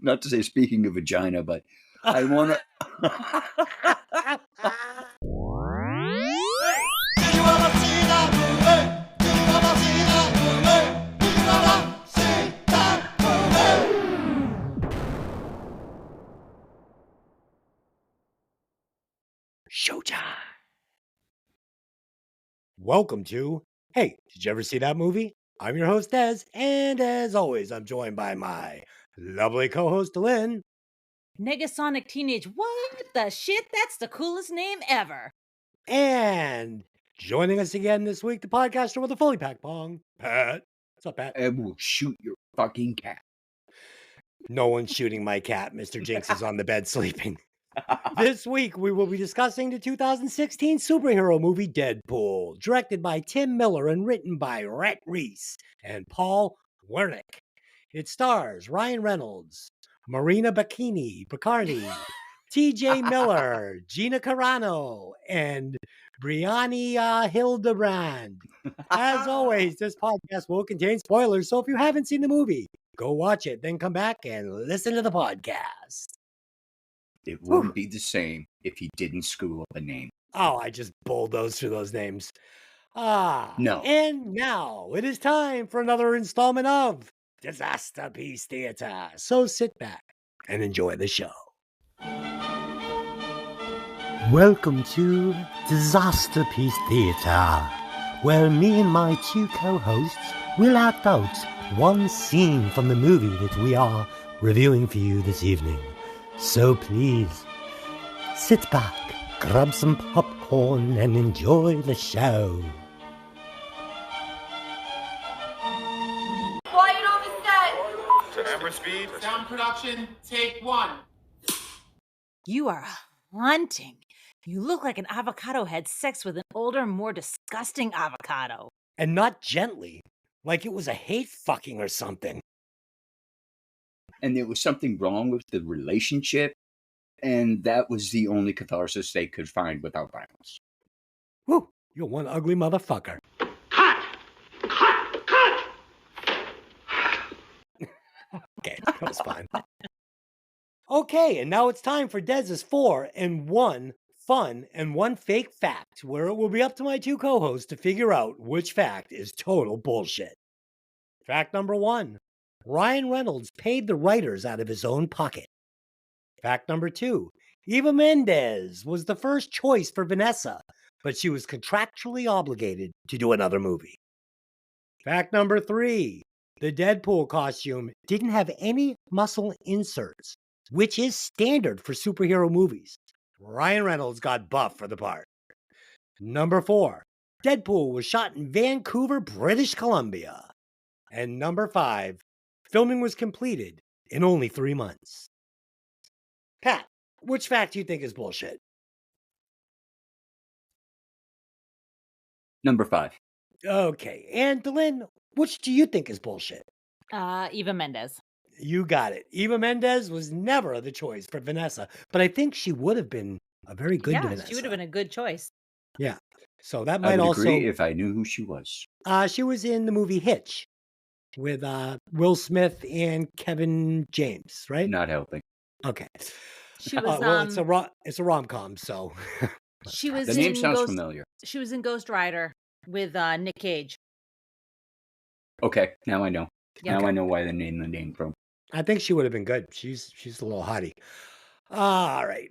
not to say speaking of vagina, but I want to. Showtime. Welcome to Hey, did you ever see that movie? I'm your host, Des, and as always, I'm joined by my lovely co-host, Lynn. Negasonic Teenage, what the shit? That's the coolest name ever. And joining us again this week, the podcaster with a fully packed pong, Pat. What's up, Pat? I will shoot your fucking cat. No one's shooting my cat. Mr. Jinx is on the bed sleeping. This week, we will be discussing the 2016 superhero movie Deadpool, directed by Tim Miller and written by Rhett Reese and Paul Wernick. It stars Ryan Reynolds, Morena Baccarin, T.J. Miller, Gina Carano, and Brianna Hildebrand. As always, this podcast will contain spoilers, so if you haven't seen the movie, go watch it, then come back and listen to the podcast. It wouldn't be the same if he didn't screw up a name. Oh, I just bulldozed through those names. No. And now it is time for another installment of Disaster Piece Theater. So sit back and enjoy the show. Welcome to Disaster Piece Theater, where me and my two co-hosts will act out one scene from the movie that we are reviewing for you this evening. So please, sit back, grab some popcorn, and enjoy the show. Quiet on the set! Camera speed. Sound production, take one. You are haunting. You look like an avocado had sex with an older, more disgusting avocado. And not gently, like it was a hate fucking or something. And there was something wrong with the relationship, and that was the only catharsis they could find without violence. Whew, you're one ugly motherfucker. Cut! Cut! Cut! Okay, that was fine. Okay, and now it's time for Dez's 4 and 1 fun and 1 fake fact, where it will be up to my two co-hosts to figure out which fact is total bullshit. Fact number 1. Ryan Reynolds paid the writers out of his own pocket. Fact number 2. Eva Mendes was the first choice for Vanessa, but she was contractually obligated to do another movie. Fact number 3. The Deadpool costume didn't have any muscle inserts, which is standard for superhero movies. Ryan Reynolds got buff for the part. Number 4. Deadpool was shot in Vancouver, British Columbia. And number 5. Filming was completed in only 3 months. Pat, which fact do you think is bullshit? Number 5. Okay, and Delyn, which do you think is bullshit? Eva Mendes. You got it. Eva Mendes was never the choice for Vanessa, but I think she would have been a very good Vanessa. She would have been a good choice. Yeah, so that I might would also agree if I knew who she was. She was in the movie Hitch with Will Smith and Kevin James, right? Not helping. Okay. She was. Well, it's a rom-com, so She was. The name sounds familiar. She was in Ghost Rider with Nick Cage. Okay, now I know. Yeah, now I know why they named the name from. I think she would have been good. She's a little hottie. All right.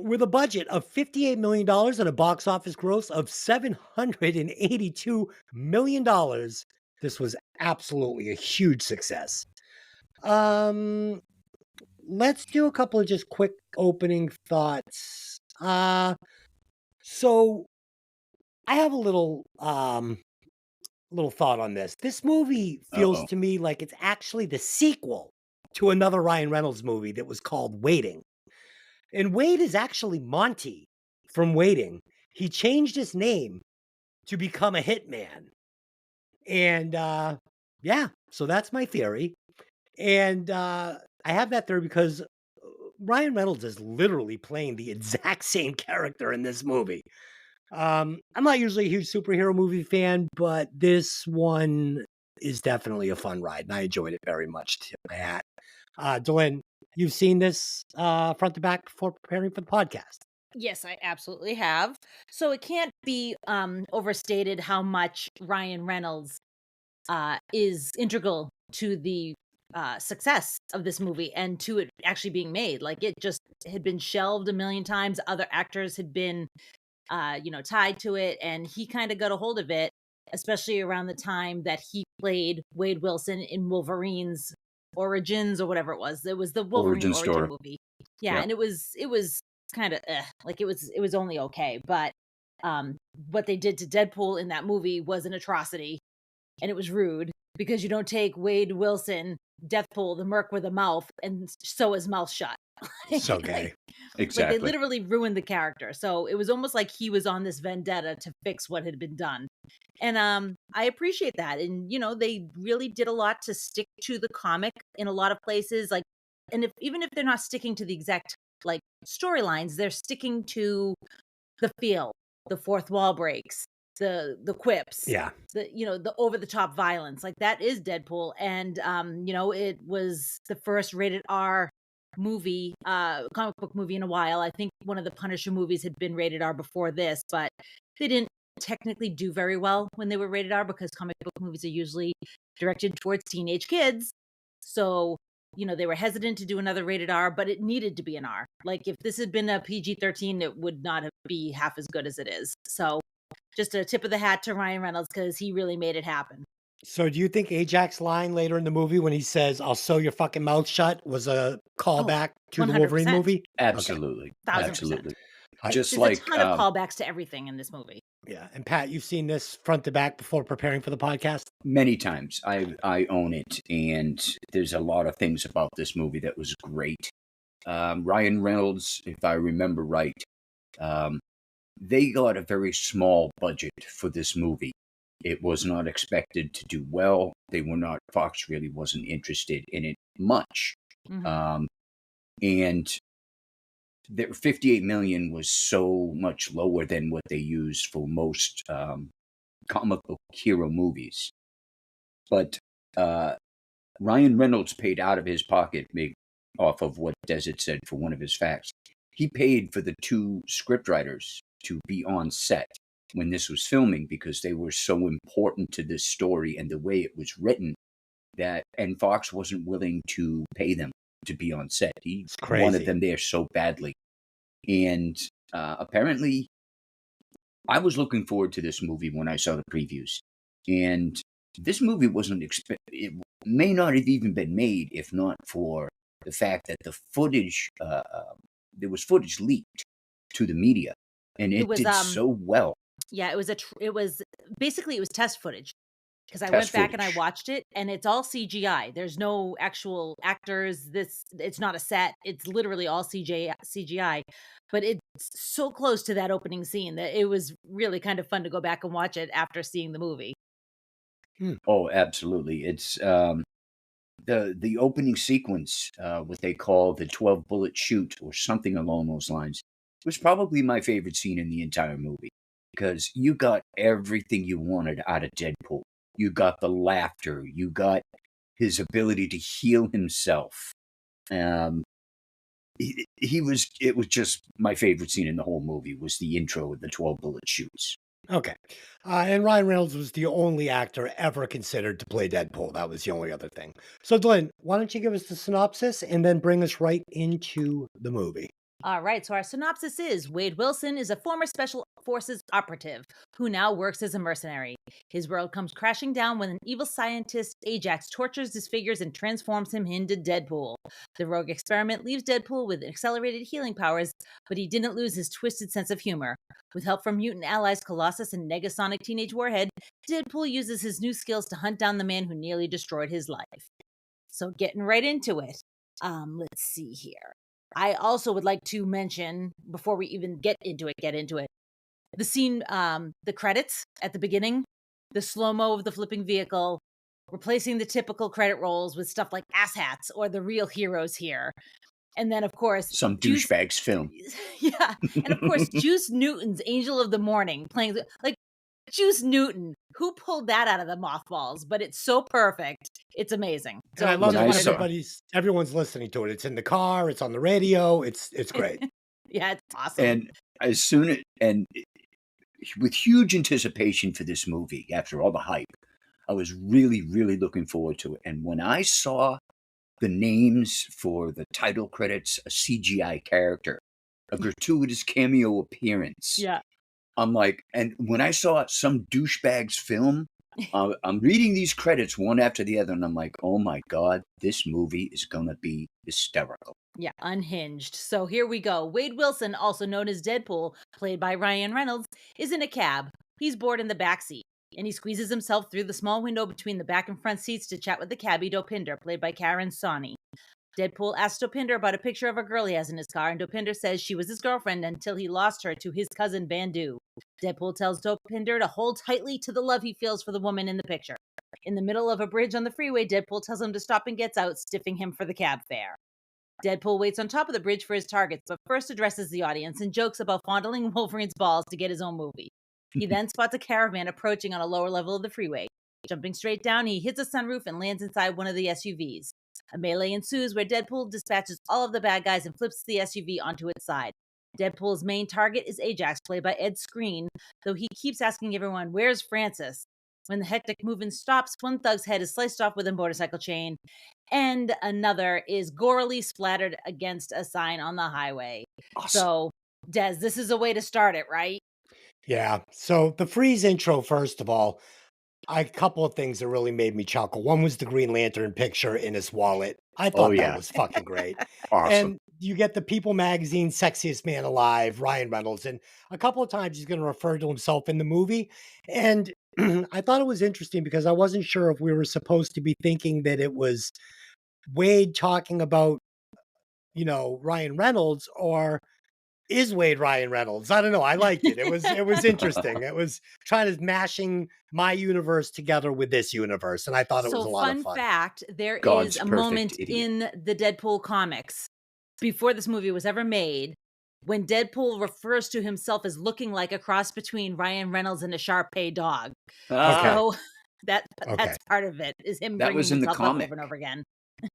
With a budget of $58 million and a box office gross of $782 million, this was absolutely a huge success. Let's do a couple of just quick opening thoughts. So I have a little thought on this. This movie feels to me like it's actually the sequel to another Ryan Reynolds movie that was called Waiting. And Wade is actually Monty from Waiting. He changed his name to become a hitman. And yeah, so that's my theory. And I have that theory because Ryan Reynolds is literally playing the exact same character in this movie. I'm not usually a huge superhero movie fan, but this one is definitely a fun ride, and I enjoyed it very much. Tip my hat. Delyn, you've seen this front to back before preparing for the podcast. Yes, I absolutely have. So it can't be overstated how much Ryan Reynolds is integral to the success of this movie and to it actually being made. Like, it just had been shelved a million times. Other actors had been, tied to it, and he kind of got a hold of it, especially around the time that he played Wade Wilson in Wolverine's Origins or whatever it was. It was the Wolverine Origin origin story. movie. Yeah, Yeah. and it was kind of like it was only okay, but what they did to Deadpool in that movie was an atrocity, and it was rude because you don't take Wade Wilson, Deathpool, the merc with a mouth, and sew his mouth shut. So gay. Like, Exactly. they literally ruined the character. So it was almost like he was on this vendetta to fix what had been done. And I appreciate that. And they really did a lot to stick to the comic in a lot of places. Like, and even if they're not sticking to the exact like storylines, they're sticking to the feel, the fourth wall breaks, the quips, Yeah. the over the top violence. Like, that is Deadpool. And it was the first rated R movie, comic book movie in a while. I think one of the Punisher movies had been rated R before this, but they didn't technically do very well when they were rated R because comic book movies are usually directed towards teenage kids. So, they were hesitant to do another rated R, but it needed to be an R. Like, if this had been a PG-13, it would not be half as good as it is. So just a tip of the hat to Ryan Reynolds because he really made it happen. So do you think Ajax's line later in the movie when he says, "I'll sew your fucking mouth shut," was a callback to the Wolverine 100%. movie? Absolutely. 1000%. Absolutely. I- Just There's like a ton of callbacks to everything in this movie. Yeah. And Pat, you've seen this front to back before preparing for the podcast? many times. I own it, and there's a lot of things about this movie that was great. Ryan Reynolds, if I remember right, they got a very small budget for this movie. It was not expected to do well. Fox really wasn't interested in it much. Mhm. And the 58 million was so much lower than what they use for most comic book hero movies. But Ryan Reynolds paid out of his pocket, off of what Desert said for one of his facts. He paid for the two scriptwriters to be on set when this was filming because they were so important to this story and the way it was written and Fox wasn't willing to pay them to be on set. He wanted them there so badly. And apparently, I was looking forward to this movie when I saw the previews. And this movie it may not have even been made if not for the fact that the footage, there was footage leaked to the media, and it did so well. Yeah, it was basically test footage. Because I went back and I watched it, and it's all CGI. There's no actual actors. It's not a set. It's literally all CGI. But it's so close to that opening scene that it was really kind of fun to go back and watch it after seeing the movie. Oh, absolutely! It's the opening sequence, what they call the 12 bullet shoot or something along those lines, was probably my favorite scene in the entire movie because you got everything you wanted out of Deadpool. You got the laughter. You got his ability to heal himself. It was just my favorite scene in the whole movie was the intro with the 12 bullet shoots. Okay. And Ryan Reynolds was the only actor ever considered to play Deadpool. That was the only other thing. So, Glenn, why don't you give us the synopsis and then bring us right into the movie? All right, so our synopsis is Wade Wilson is a former Special Forces operative who now works as a mercenary. His world comes crashing down when an evil scientist, Ajax, tortures, disfigures, and transforms him into Deadpool. The rogue experiment leaves Deadpool with accelerated healing powers, but he didn't lose his twisted sense of humor. With help from mutant allies Colossus and Negasonic Teenage Warhead, Deadpool uses his new skills to hunt down the man who nearly destroyed his life. So getting right into it. Let's see here. I also would like to mention, before we even get into it, the scene, the credits at the beginning, the slow-mo of the flipping vehicle, replacing the typical credit rolls with stuff like asshats or the real heroes here. And then, of course... Some douchebags film. Yeah. And, of course, Juice Newton's Angel of the Morning playing... Like, Juice Newton. Who pulled that out of the mothballs? But it's so perfect. It's amazing. So And I love When I that saw- everyone's listening to it. It's in the car, it's on the radio. It's great. yeah, it's awesome. And as soon as, and with huge anticipation for this movie, after all the hype, I was really, really looking forward to it. And when I saw the names for the title credits, a CGI character, a gratuitous cameo appearance, yeah. I'm like, and when I saw some douchebag's film, I'm reading these credits one after the other, and I'm like, oh my God, this movie is going to be hysterical. Yeah, unhinged. So here we go. Wade Wilson, also known as Deadpool, played by Ryan Reynolds, is in a cab. He's bored in the back seat, and he squeezes himself through the small window between the back and front seats to chat with the cabbie Dopinder, played by Karen Soni. Deadpool asks Dopinder about a picture of a girl he has in his car, and Dopinder says she was his girlfriend until he lost her to his cousin Bandu. Deadpool tells Dopinder to hold tightly to the love he feels for the woman in the picture. In the middle of a bridge on the freeway, Deadpool tells him to stop and gets out, stiffing him for the cab fare. Deadpool waits on top of the bridge for his targets, but first addresses the audience and jokes about fondling Wolverine's balls to get his own movie. He then spots a caravan approaching on a lower level of the freeway. Jumping straight down, he hits a sunroof and lands inside one of the SUVs. A melee ensues where Deadpool dispatches all of the bad guys and flips the SUV onto its side. Deadpool's main target is Ajax, played by Ed Skrein, though he keeps asking everyone, "Where's Francis?" When the hectic movement stops, one thug's head is sliced off with a motorcycle chain, and another is gorily splattered against a sign on the highway. Awesome. So, Des, this is a way to start it, right? Yeah. So the Freeze intro, first of all, a couple of things that really made me chuckle. One was the Green Lantern picture in his wallet. I thought that was fucking great. Awesome. And you get the People magazine sexiest man alive, Ryan Reynolds, and a couple of times he's going to refer to himself in the movie. And I thought it was interesting because I wasn't sure if we were supposed to be thinking that it was Wade talking about, Ryan Reynolds, or is Wade Ryan Reynolds? I don't know. I liked it. It was interesting. It was trying to mashing my universe together with this universe, and I thought it was a lot of fun. Fun fact, there God's is a perfect moment idiot. in the Deadpool comics before this movie was ever made when Deadpool refers to himself as looking like a cross between Ryan Reynolds and a Shar-Pei dog. So that's part of it, is him That bringing was in the himself up comic. over and over again.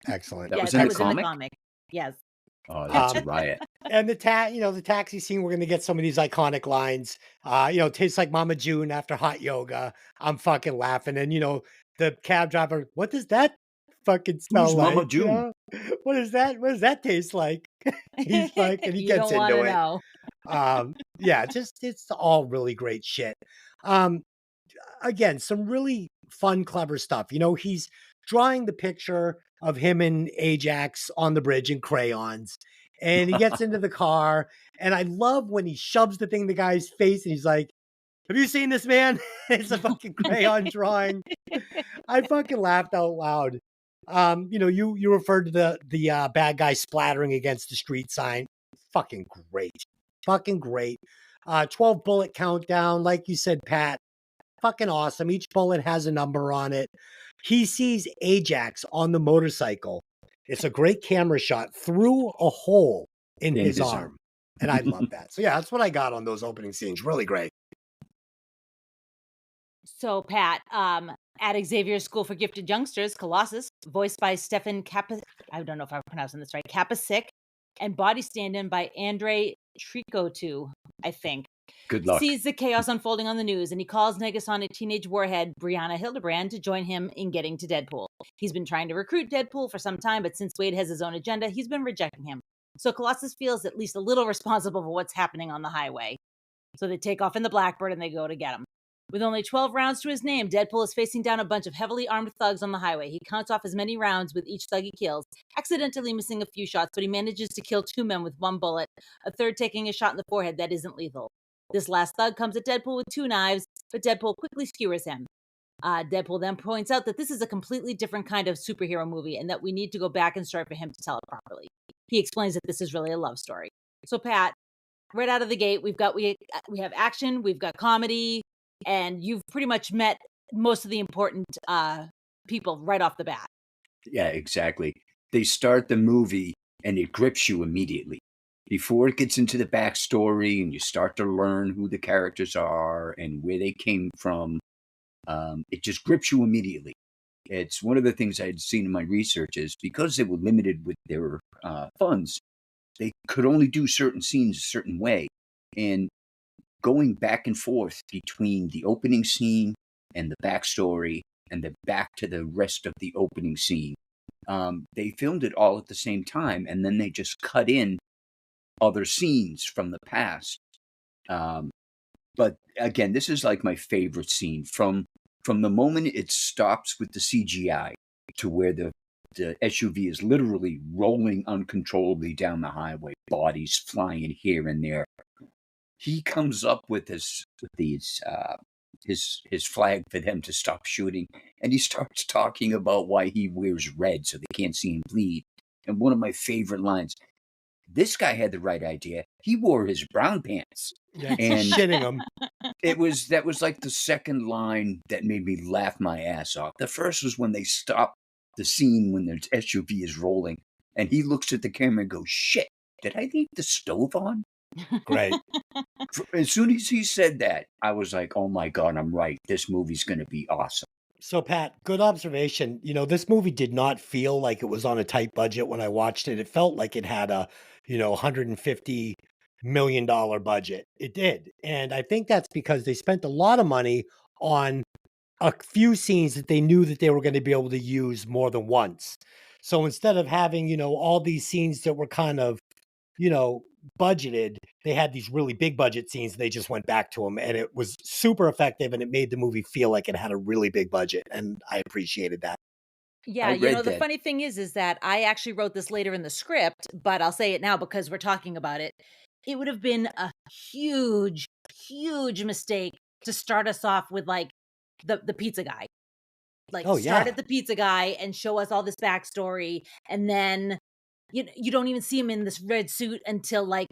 Excellent. That Yeah, was that in was the in the comic? comic. Yes. Oh, that's a riot. And the taxi scene, we're going to get some of these iconic lines. Tastes like Mama June after hot yoga. I'm fucking laughing. And, the cab driver, what does that fucking smell Who's like? Mama June? What is that? What does that taste like? He's like, and he You gets don't into wanna it. know. It's all really great shit. Again, some really fun, clever stuff. He's drawing the picture of him and Ajax on the bridge in crayons, and he gets into the car. And I love when he shoves the thing in the guy's face, and he's like, "Have you seen this, man?" It's a fucking crayon drawing. I fucking laughed out loud. You referred to the bad guy splattering against the street sign. Fucking great. 12 bullet countdown, like you said, Pat. Fucking awesome. Each bullet has a number on it. He sees Ajax on the motorcycle. It's a great camera shot through a hole in his arm. And I love that. So yeah, that's what I got on those opening scenes. Really great. So, Pat, at Xavier's School for Gifted Youngsters, Colossus, voiced by Stefan I don't know if I'm pronouncing this right, Kapasik, and body stand-in by Andre Tricotu, I think. Good luck. Sees the chaos unfolding on the news, and he calls Negasonic teenage warhead Brianna Hildebrand to join him in getting to Deadpool. He's been trying to recruit Deadpool for some time, but since Wade has his own agenda, he's been rejecting him. So Colossus feels at least a little responsible for what's happening on the highway. So they take off in the Blackbird and they go to get him. With only 12 rounds to his name, Deadpool is facing down a bunch of heavily armed thugs on the highway. He counts off as many rounds with each thug he kills, accidentally missing a few shots, but he manages to kill 2 men with 1 bullet, a third taking a shot in the forehead that isn't lethal. This last thug comes at Deadpool with 2 knives, but Deadpool quickly skewers him. Deadpool then points out that this is a completely different kind of superhero movie and that we need to go back and start for him to tell it properly. He explains that this is really a love story. So, Pat, right out of the gate, we have action, we've got comedy, and you've pretty much met most of the important people right off the bat. Yeah, exactly. They start the movie and it grips you immediately. before it gets into the backstory and you start to learn who the characters are and where they came from, it just grips you immediately. It's one of the things I'd seen in my research is because they were limited with their funds, they could only do certain scenes a certain way. And going back and forth between the opening scene and the backstory and the back to the rest of the opening scene, they filmed it all at the same time. And then they just cut in other scenes from the past. But again, this is like my favorite scene from the moment it stops with the CGI to where the SUV is literally rolling uncontrollably down the highway, bodies flying here and there. He comes up with his flag for them to stop shooting, and he starts talking about why he wears red so they can't see him bleed. And one of my favorite lines, this guy had the right idea. He wore his brown pants. Yeah, And shitting him. that was like the second line that made me laugh my ass off. The first was when they stop the scene when the SUV is rolling, and he looks at the camera and goes, "Shit, did I leave the stove on?" Great. As soon as he said that, I was like, "Oh my God, I'm right. This movie's going to be awesome." So, Pat, good observation. This movie did not feel like it was on a tight budget when I watched it. It felt like it had a, $150 million budget. It did. And I think that's because they spent a lot of money on a few scenes that they knew that they were going to be able to use more than once. So instead of having, all these scenes that were kind of, budgeted, they had these really big budget scenes. They just went back to them, and it was super effective, and it made the movie feel like it had a really big budget, and I appreciated that. Yeah, I read the that. funny thing is that I actually wrote this later in the script, but I'll say it now because we're talking about it. It would have been a huge, huge mistake to start us off with like the pizza guy. Like Oh, start yeah. at the pizza guy and show us all this backstory, and then you don't even see him in this red suit until like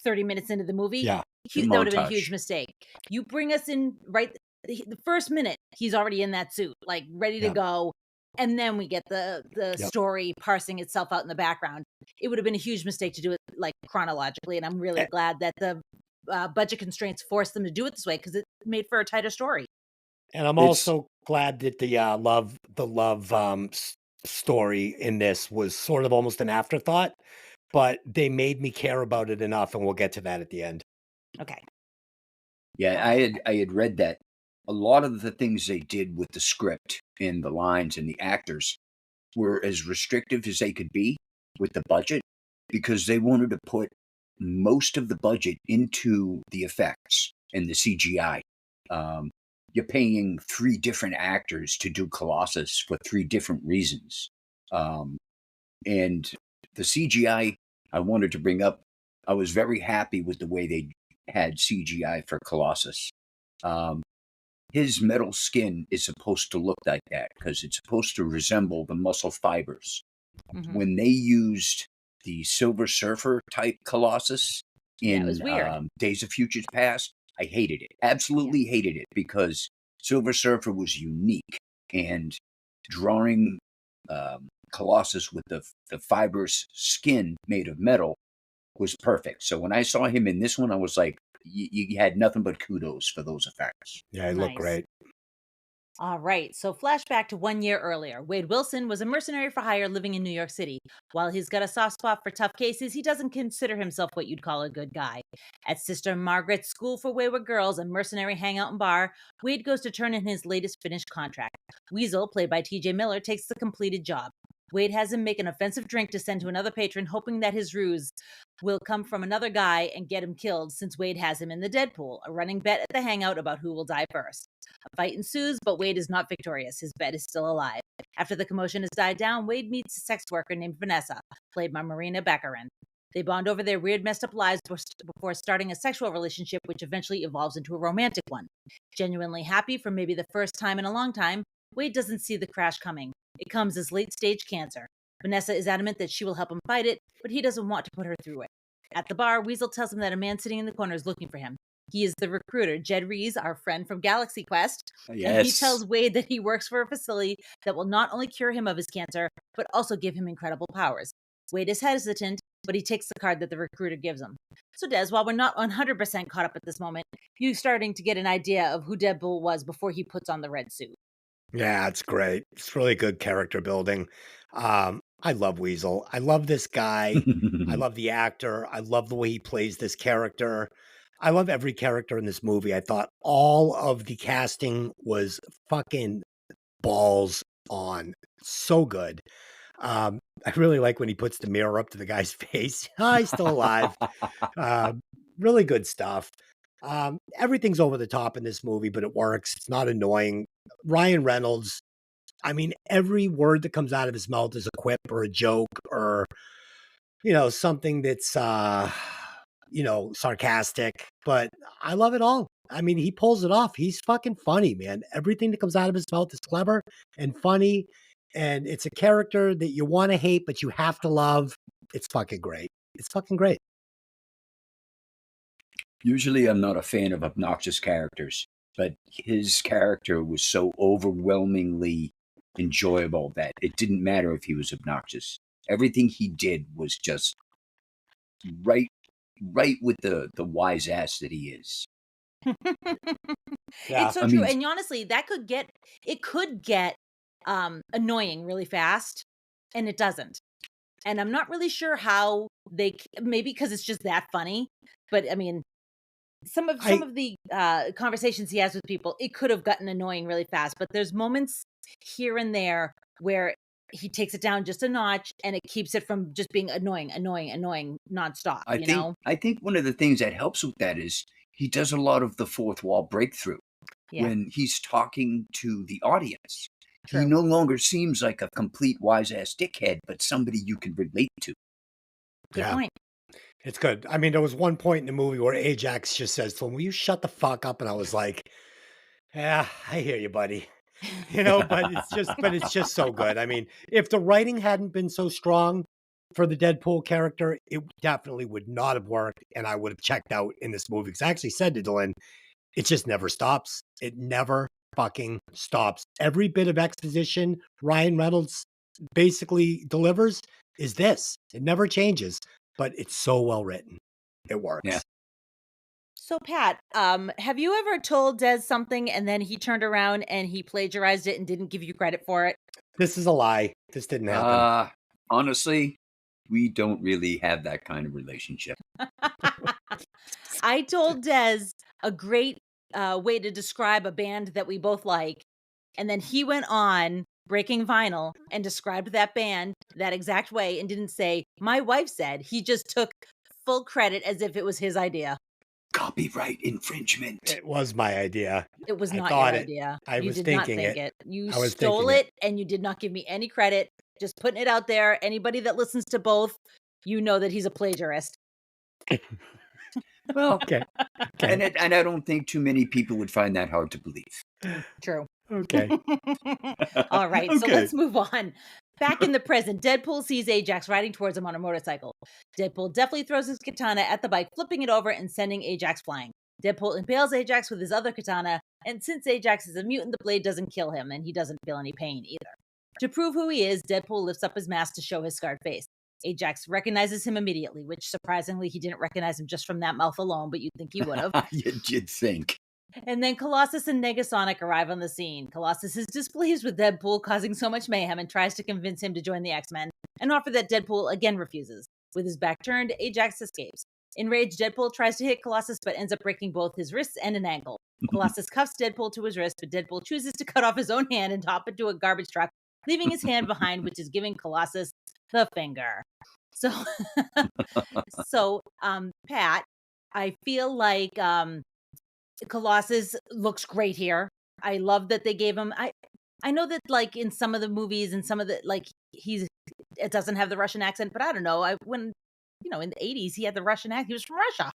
30 minutes into the movie. Yeah. That would have been a Montage. huge mistake. You bring us in right the first minute, he's already in that suit, like ready to Yeah. go. And then we get the Yep. story parsing itself out in the background. It would have been a huge mistake to do it like chronologically, and I'm really glad that the budget constraints forced them to do it this way because it made for a tighter story. And I'm It's- also glad that the love story in this was sort of almost an afterthought, but they made me care about it enough, and we'll get to that at the end. Okay. Yeah, I had read that a lot of the things they did with the script and the lines and the actors were as restrictive as they could be with the budget because they wanted to put most of the budget into the effects and the CGI. You're paying 3 different actors to do Colossus for 3 different reasons. And the CGI I wanted to bring up, I was very happy with the way they had CGI for Colossus. His metal skin is supposed to look like that because it's supposed to resemble the muscle fibers. Mhm. When they used the Silver Surfer type Colossus Yeah, in it was weird. Days of Futures Past, I hated it. Absolutely hated it because Silver Surfer was unique, and drawing Colossus with the fibrous skin made of metal was perfect. So when I saw him in this one, I was like, you had nothing but kudos for those effects. Yeah, it looked Nice. great. All right. So flashback to 1 year earlier. Wade Wilson was a mercenary for hire living in New York City. While he's got a soft spot for tough cases, he doesn't consider himself what you'd call a good guy. At Sister Margaret's School for Wayward Girls, a mercenary hangout and bar, Wade goes to turn in his latest finished contract. Weasel, played by TJ Miller, takes the completed job. Wade has him make an offensive drink to send to another patron, hoping that his ruse will come from another guy and get him killed, since Wade has him in the Deadpool, a running bet at the hangout about who will die first. A fight ensues, but Wade is not victorious. His bet is still alive. After the commotion has died down, Wade meets a sex worker named Vanessa, played by Morena Baccarin. They bond over their weird, messed up lives before starting a sexual relationship, which eventually evolves into a romantic one. Genuinely happy for maybe the first time in a long time, Wade doesn't see the crash coming. It comes as late-stage cancer. Vanessa is adamant that she will help him fight it, but he doesn't want to put her through it. At the bar, Weasel tells him that a man sitting in the corner is looking for him. He is the recruiter, Jed Rees, our friend from Galaxy Quest. And he Yes. tells Wade that he works for a facility that will not only cure him of his cancer, but also give him incredible powers. Wade is hesitant, but he takes the card that the recruiter gives him. So Des, while we're not 100% caught up at this moment, you're starting to get an idea of who Deadpool was before he puts on the red suit. Yeah, it's great. It's really good character building. I love Weasel. I love this guy. I love the actor. I love the way he plays this character. I love every character in this movie. I thought all of the casting was fucking balls on. So good. I really like when he puts the mirror up to the guy's face. Oh, he's still alive. Really good stuff. Everything's over the top in this movie, but it works. It's not annoying. Ryan Reynolds, I mean, every word that comes out of his mouth is a quip or a joke or, something that's, sarcastic, but I love it all. I mean, he pulls it off. He's fucking funny, man. Everything that comes out of his mouth is clever and funny. And it's a character that you want to hate, but you have to love. It's fucking great. It's fucking great. Usually I'm not a fan of obnoxious characters, but his character was so overwhelmingly enjoyable that it didn't matter if he was obnoxious. Everything he did was just right with the wise ass that he is. It's so true. And honestly, it could get annoying really fast, and it doesn't. And I'm not really sure how maybe because it's just that funny, but I mean, some of the conversations he has with people, it could have gotten annoying really fast, but there's moments here and there where he takes it down just a notch and it keeps it from just being annoying nonstop. I think one of the things that helps with that is he does a lot of the fourth wall breakthrough when he's talking to the audience. True. He no longer seems like a complete wise ass dickhead, but somebody you can relate to. Good point. It's good. I mean, there was one point in the movie where Ajax just says to him, "Will you shut the fuck up?" And I was like, "Yeah, I hear you, buddy." But it's just so good. I mean, if the writing hadn't been so strong for the Deadpool character, it definitely would not have worked, and I would have checked out in this movie. Because I actually said to Dylan, it just never stops. It never fucking stops. Every bit of exposition Ryan Reynolds basically delivers is this. It never changes, but it's so well written. It works. Yeah. So Pat, have you ever told Des something and then he turned around and he plagiarized it and didn't give you credit for it? This is a lie. This didn't happen. Honestly, we don't really have that kind of relationship. I told Des a great way to describe a band that we both like, and then he went on Breaking Vinyl and described that band that exact way and didn't say, "My wife said." He just took full credit as if it was his idea. Copyright infringement. It was my idea. It was not your idea. You did not think it. You stole it, and you did not give me any credit. Just putting it out there. Anybody that listens to both, you know that he's a plagiarist. Well, okay. And I don't think too many people would find that hard to believe. True. Okay. All right. So let's move on. Back in the present, Deadpool sees Ajax riding towards him on a motorcycle. Deadpool deftly throws his katana at the bike, flipping it over and sending Ajax flying. Deadpool impales Ajax with his other katana, and since Ajax is a mutant, the blade doesn't kill him, and he doesn't feel any pain either. To prove who he is, Deadpool lifts up his mask to show his scarred face. Ajax recognizes him immediately, which surprisingly he didn't recognize him just from that mouth alone, but you'd think he would have. You'd think. And then Colossus and Negasonic arrive on the scene. Colossus is displeased with Deadpool causing so much mayhem and tries to convince him to join the X-Men, an offer that Deadpool again refuses. With his back turned, Ajax escapes. Enraged, Deadpool tries to hit Colossus but ends up breaking both his wrists and an ankle. Colossus cuffs Deadpool to his wrist, but Deadpool chooses to cut off his own hand and hop into a garbage truck, leaving his hand behind, which is giving Colossus the finger. So, Pat, I feel like Colossus looks great here. I love that they gave him. I know that like in some of the movies and some of the like it doesn't have the Russian accent, but I don't know. When in the 80s he had the Russian accent. He was from Russia.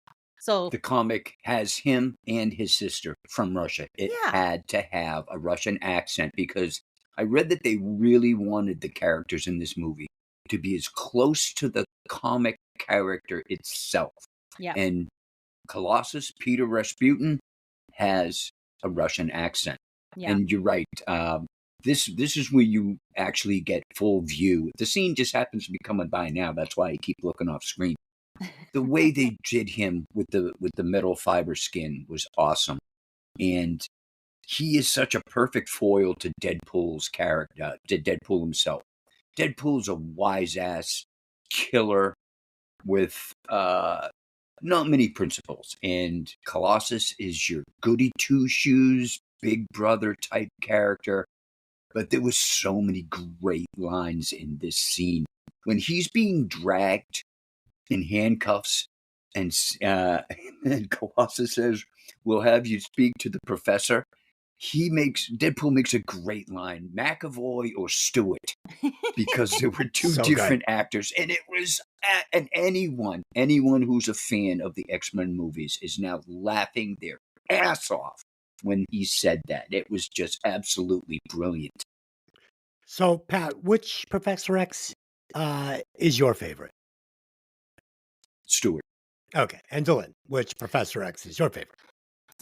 So the comic has him and his sister from Russia. It had to have a Russian accent because I read that they really wanted the characters in this movie to be as close to the comic character itself. Yeah. And Colossus, Peter Rasputin, has a Russian accent. Yeah. And you're right. this is where you actually get full view. The scene just happens to be coming by now. That's why I keep looking off screen. The way they did him with the metal fiber skin was awesome, and he is such a perfect foil to Deadpool's character, to Deadpool himself. Deadpool's a wise ass killer with not many principles, and Colossus is your goody two shoes, big brother type character. But there was so many great lines in this scene when he's being dragged in handcuffs, and and Colossus says, "We'll have you speak to the professor." Deadpool makes a great line, McAvoy or Stewart, because there were two So different actors, and it was and anyone who's a fan of the X-Men movies is now laughing their ass off when he said that. It was just absolutely brilliant. So, Pat, which Professor X is your favorite? Stewart. Okay. And Dylan, which Professor X is your favorite?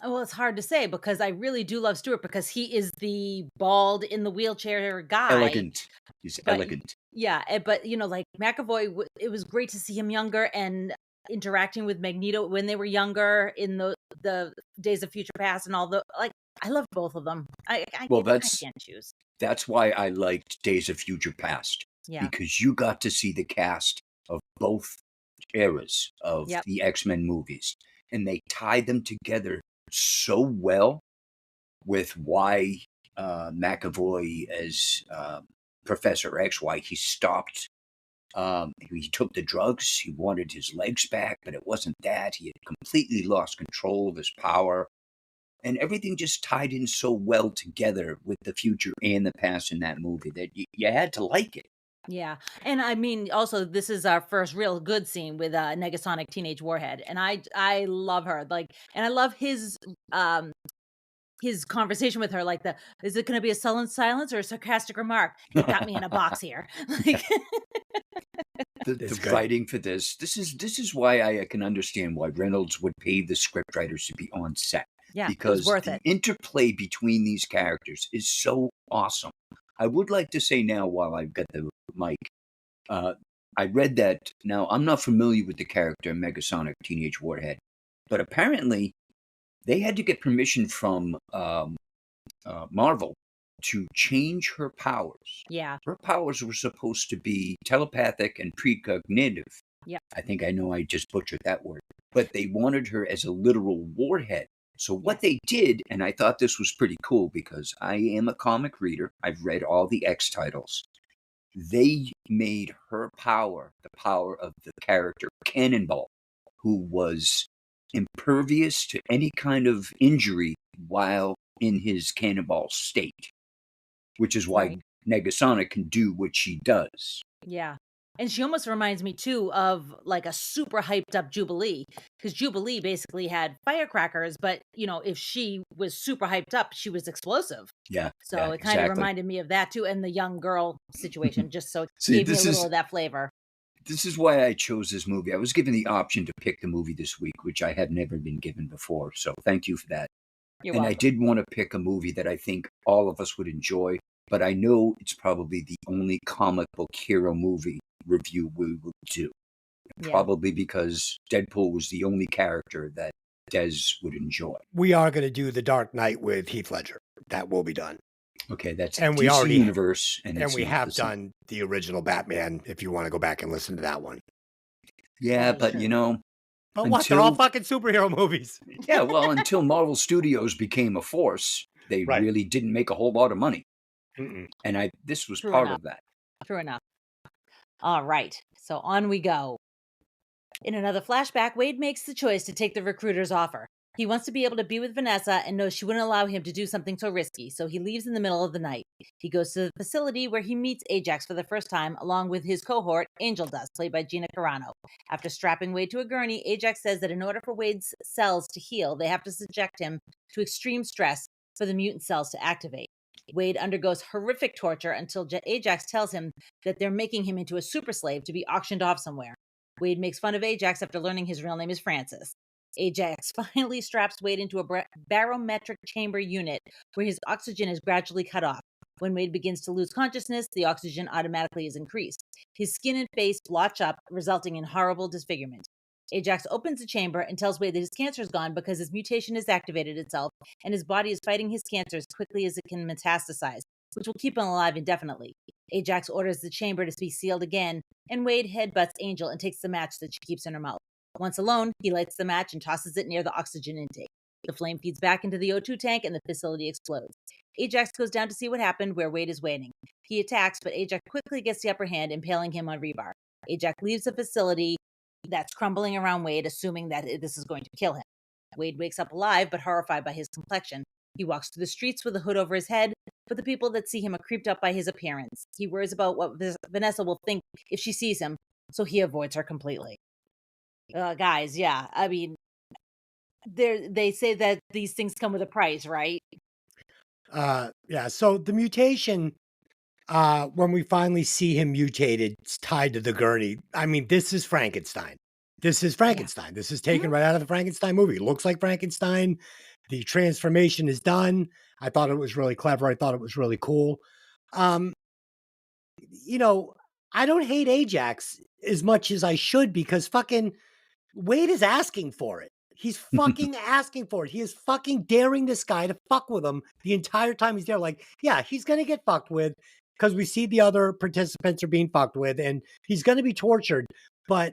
Well, it's hard to say because I really do love Stuart because he is the bald in the wheelchair guy. Elegant. He's But- elegant. Yeah, but like McAvoy, it was great to see him younger and interacting with Magneto when they were younger in the Days of Future Past and all the I love both of them. I can't choose. That's why I liked Days of Future Past. Yeah. Because you got to see the cast of both eras of Yep. the X-Men movies. And they tied them together so well with why McAvoy as Professor X, why he stopped. He took the drugs. He wanted his legs back, but it wasn't that. He had completely lost control of his power. And everything just tied in so well together with the future and the past in that movie that you had to like it. Yeah. And I mean, also, this is our first real good scene with Negasonic Teenage Warhead. And I love her. And I love his conversation with her, is it going to be a sullen silence or a sarcastic remark? You got me in a box here. The writing for this is why I can understand why Reynolds would pay the scriptwriters to be on set. Yeah, because it's worth the it. interplay between these characters is so awesome. I would like to say now, while I've got the mic, I read that. Now, I'm not familiar with the character Megasonic Teenage Warhead, but apparently they had to get permission from Marvel to change her powers. Yeah. Her powers were supposed to be telepathic and precognitive. Yeah. I think I know I just butchered that word. But they wanted her as a literal warhead. So what they did, and I thought this was pretty cool because I am a comic reader. I've read all the X titles. They made her power the power of the character Cannonball, who was impervious to any kind of injury while in his cannonball state, which is why Negasonic can do what she does. Yeah. And she almost reminds me, too, of a super hyped up Jubilee, because Jubilee basically had firecrackers, but, if she was super hyped up, she was explosive. Yeah. So it kind of reminded me of that, too, and the young girl situation, just so it gave me a little of that flavor. This is why I chose this movie. I was given the option to pick the movie this week, which I have never been given before. So thank you for that. You're welcome. I did want to pick a movie that I think all of us would enjoy, but I know it's probably the only comic book hero movie review we will do. Yeah. Probably because Deadpool was the only character that Des would enjoy. We are going to do The Dark Knight with Heath Ledger. That will be done. Okay, that's And DC we already universe, and we have done the original Batman. If you want to go back and listen to that one. Yeah, but But what? They're all fucking superhero movies. Yeah, well, until Marvel Studios became a force, they really didn't make a whole lot of money. Mm-mm. And this was True part enough. of that. True enough. All right. So on we go. In another flashback, Wade makes the choice to take the recruiter's offer. He wants to be able to be with Vanessa and knows she wouldn't allow him to do something so risky, so he leaves in the middle of the night. He goes to the facility where he meets Ajax for the first time, along with his cohort, Angel Dust, played by Gina Carano. After strapping Wade to a gurney, Ajax says that in order for Wade's cells to heal, they have to subject him to extreme stress for the mutant cells to activate. Wade undergoes horrific torture until Ajax tells him that they're making him into a super slave to be auctioned off somewhere. Wade makes fun of Ajax after learning his real name is Francis. Ajax finally straps Wade into a barometric chamber unit where his oxygen is gradually cut off. When Wade begins to lose consciousness, the oxygen automatically is increased. His skin and face blotch up, resulting in horrible disfigurement. Ajax opens the chamber and tells Wade that his cancer is gone because his mutation has activated itself and his body is fighting his cancer as quickly as it can metastasize, which will keep him alive indefinitely. Ajax orders the chamber to be sealed again, and Wade headbutts Angel and takes the match that she keeps in her mouth. Once alone, he lights the match and tosses it near the oxygen intake. The flame feeds back into the O2 tank and the facility explodes. Ajax goes down to see what happened where Wade is waiting. He attacks, but Ajax quickly gets the upper hand, impaling him on rebar. Ajax leaves the facility that's crumbling around Wade, assuming that this is going to kill him. Wade wakes up alive, but horrified by his complexion. He walks through the streets with a hood over his head, but the people that see him are creeped up by his appearance. He worries about what Vanessa will think if she sees him, so he avoids her completely. Guys, yeah, I mean, they say that these things come with a price, right? Yeah, so the mutation, when we finally see him mutated, it's tied to the gurney. I mean, this is Frankenstein. This is Frankenstein. This is taken right out of the Frankenstein movie. It looks like Frankenstein. The transformation is done. I thought it was really clever. I thought it was really cool. You know, I don't hate Ajax as much as I should because fucking Wade is asking for it. He's fucking asking for it. He is fucking daring this guy to fuck with him the entire time he's there. Like, yeah, he's going to get fucked with because we see the other participants are being fucked with and he's going to be tortured, but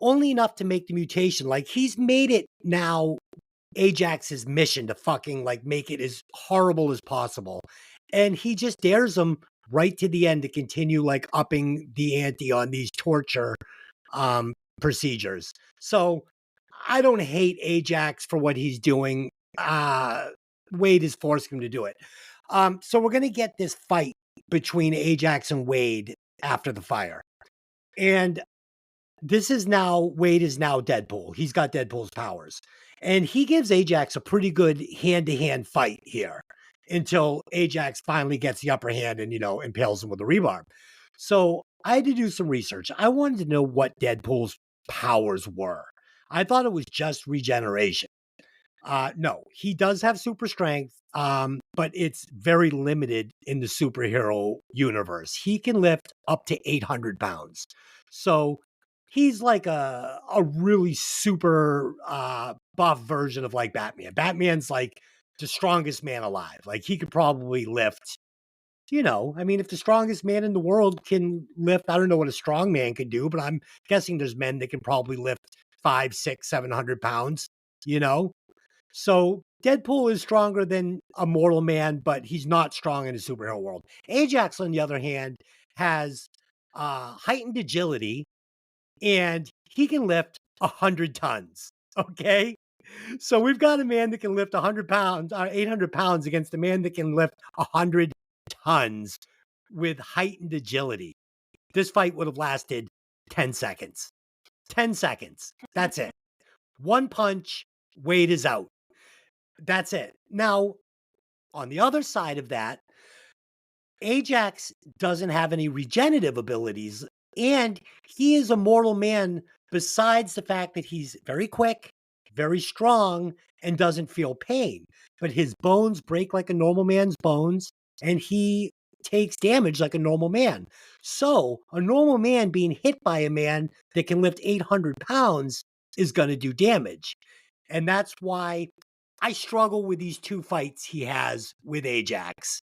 only enough to make the mutation. Like, he's made it now Ajax's mission to fucking like make it as horrible as possible. And he just dares him right to the end to continue like upping the ante on these torture procedures. So I don't hate Ajax for what he's doing. Wade is forcing him to do it. So we're going to get this fight between Ajax and Wade after the fire. And this is now, Wade is now Deadpool. He's got Deadpool's powers. And he gives Ajax a pretty good hand-to-hand fight here until Ajax finally gets the upper hand and, impales him with a rebar. So I had to do some research. I wanted to know what Deadpool's powers were. I thought it was just regeneration. No, he does have super strength, but it's very limited in the superhero universe. He can lift up to 800 pounds. So he's like a really super buff version of like Batman. Batman's like the strongest man alive. Like he could probably lift, if the strongest man in the world can lift, I don't know what a strong man can do, but I'm guessing there's men that can probably lift 500, 600, 700 pounds, So Deadpool is stronger than a mortal man, but he's not strong in the superhero world. Ajax, on the other hand, has heightened agility, and he can lift 100 tons. Okay. So we've got a man that can lift 100 pounds, 800 pounds against a man that can lift 100 tons with heightened agility. This fight would have lasted 10 seconds. 10 seconds. That's it. One punch, Wade is out. That's it. Now, on the other side of that, Ajax doesn't have any regenerative abilities, and he is a mortal man besides the fact that he's very quick, very strong, and doesn't feel pain. But his bones break like a normal man's bones, and he takes damage like a normal man. So a normal man being hit by a man that can lift 800 pounds is going to do damage. And that's why I struggle with these two fights he has with Ajax.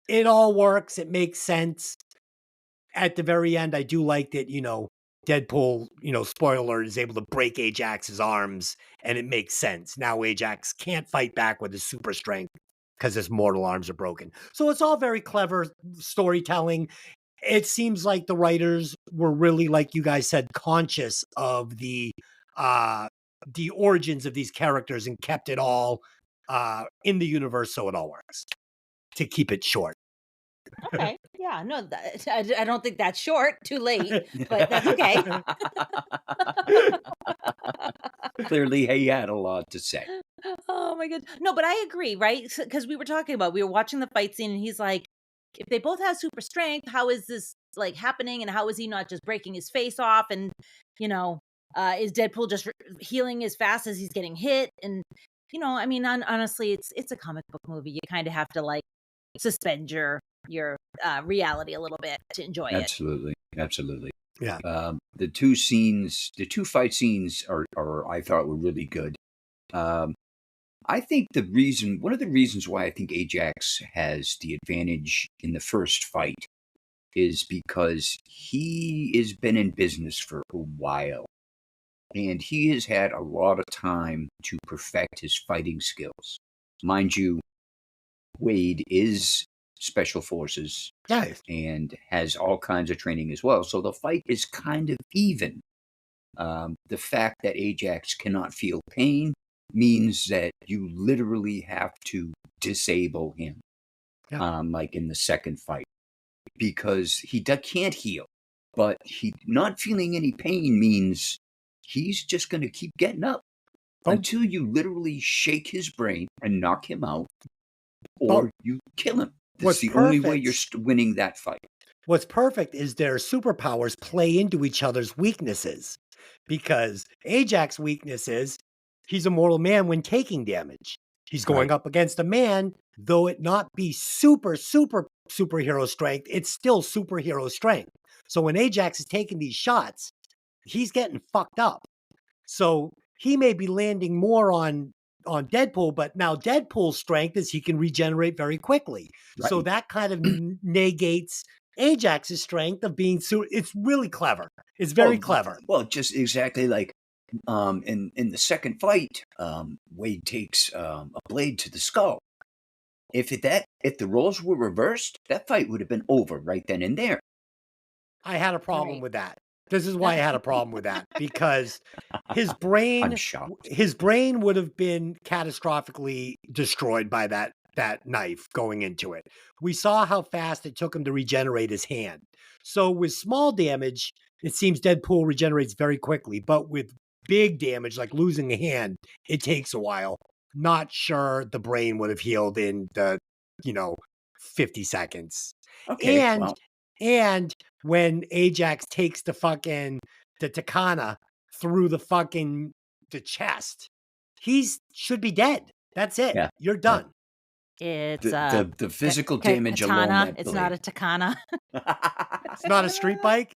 It all works. It makes sense. At the very end, I do like that, Deadpool, spoiler, is able to break Ajax's arms, and it makes sense. Now Ajax can't fight back with his super strength because his mortal arms are broken. So it's all very clever storytelling. It seems like the writers were really, like you guys said, conscious of the origins of these characters and kept it all in the universe so it all works, to keep it short. Okay. Yeah, no, I don't think that's short. Too late, but that's okay. Clearly, he had a lot to say. Oh my goodness. No, but I agree, right? Because we were watching the fight scene and he's like, if they both have super strength, how is this like happening? And how is he not just breaking his face off? And, is Deadpool just healing as fast as he's getting hit? And, honestly, it's a comic book movie. You kind of have to like suspend your reality a little bit to enjoy it. Absolutely. Yeah. The two fight scenes are I thought were really good. I think one of the reasons why I think Ajax has the advantage in the first fight is because he has been in business for a while, and he has had a lot of time to perfect his fighting skills. Mind you, Wade is special forces and has all kinds of training as well, so the fight is kind of even. The fact that Ajax cannot feel pain means that you literally have to disable him, like in the second fight, because he can't heal. But he not feeling any pain means he's just going to keep getting up until you literally shake his brain and knock him out, or you kill him. That's the only way you're winning that fight. What's perfect is their superpowers play into each other's weaknesses, because Ajax's weakness is he's a mortal man when taking damage. He's going up against a man, though it not be superhero strength, it's still superhero strength. So when Ajax is taking these shots, he's getting fucked up. So he may be landing more on Deadpool, but now Deadpool's strength is he can regenerate very quickly. So that kind of negates Ajax's strength of being it's really clever. It's very clever. Well, just exactly like in the second fight, Wade takes a blade to the skull. If the roles were reversed, that fight would have been over right then and there. I had a problem with that. This is why I had a problem with that, because his brain would have been catastrophically destroyed by that knife going into it. We saw how fast it took him to regenerate his hand. So with small damage, it seems Deadpool regenerates very quickly, but with big damage, like losing a hand, it takes a while. Not sure the brain would have healed in the, 50 seconds. Okay. And when Ajax takes the Takana through the chest, should be dead. That's it. Yeah. You're done. It's the physical damage alone. Katana. It's not a Takana. It's not a street bike.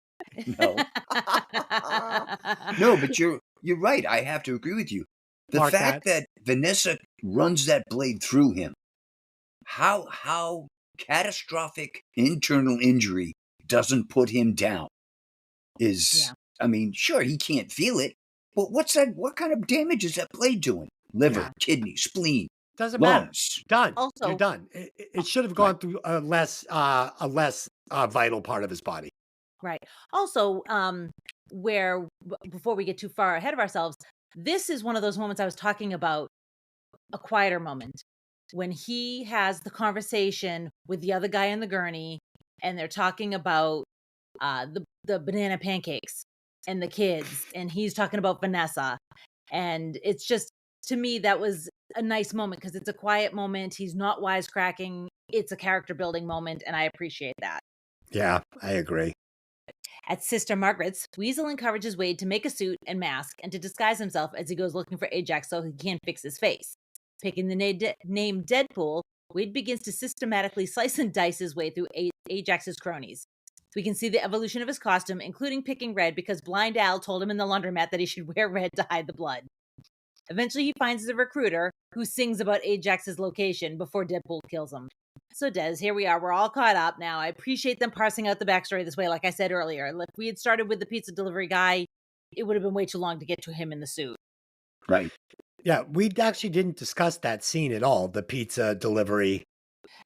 No. No, but you're right. I have to agree with you. The fact that Vanessa runs that blade through him, how catastrophic internal injury doesn't put him down is, I mean, sure, he can't feel it, but what kind of damage is that blade doing? Liver, kidney, spleen. Doesn't lungs. Matter. Done. Also, you're done. It should have gone through a less vital part of his body. Right. Also, before we get too far ahead of ourselves, this is one of those moments I was talking about, a quieter moment, when he has the conversation with the other guy in the gurney, and they're talking about the banana pancakes and the kids, and he's talking about Vanessa, and it's just, to me, that was a nice moment because it's a quiet moment. He's not wisecracking. It's a character building moment, and I appreciate that. Yeah, I agree. At Sister Margaret's, Weasel encourages Wade to make a suit and mask and to disguise himself as he goes looking for Ajax so he can fix his face. Picking the name Deadpool, Wade begins to systematically slice and dice his way through Ajax's cronies. We can see the evolution of his costume, including picking red because Blind Al told him in the laundromat that he should wear red to hide the blood. Eventually, he finds the recruiter who sings about Ajax's location before Deadpool kills him. So, Des, here we are. We're all caught up now. I appreciate them parsing out the backstory this way, like I said earlier. If we had started with the pizza delivery guy, it would have been way too long to get to him in the suit. Right. Yeah, we actually didn't discuss that scene at all, the pizza delivery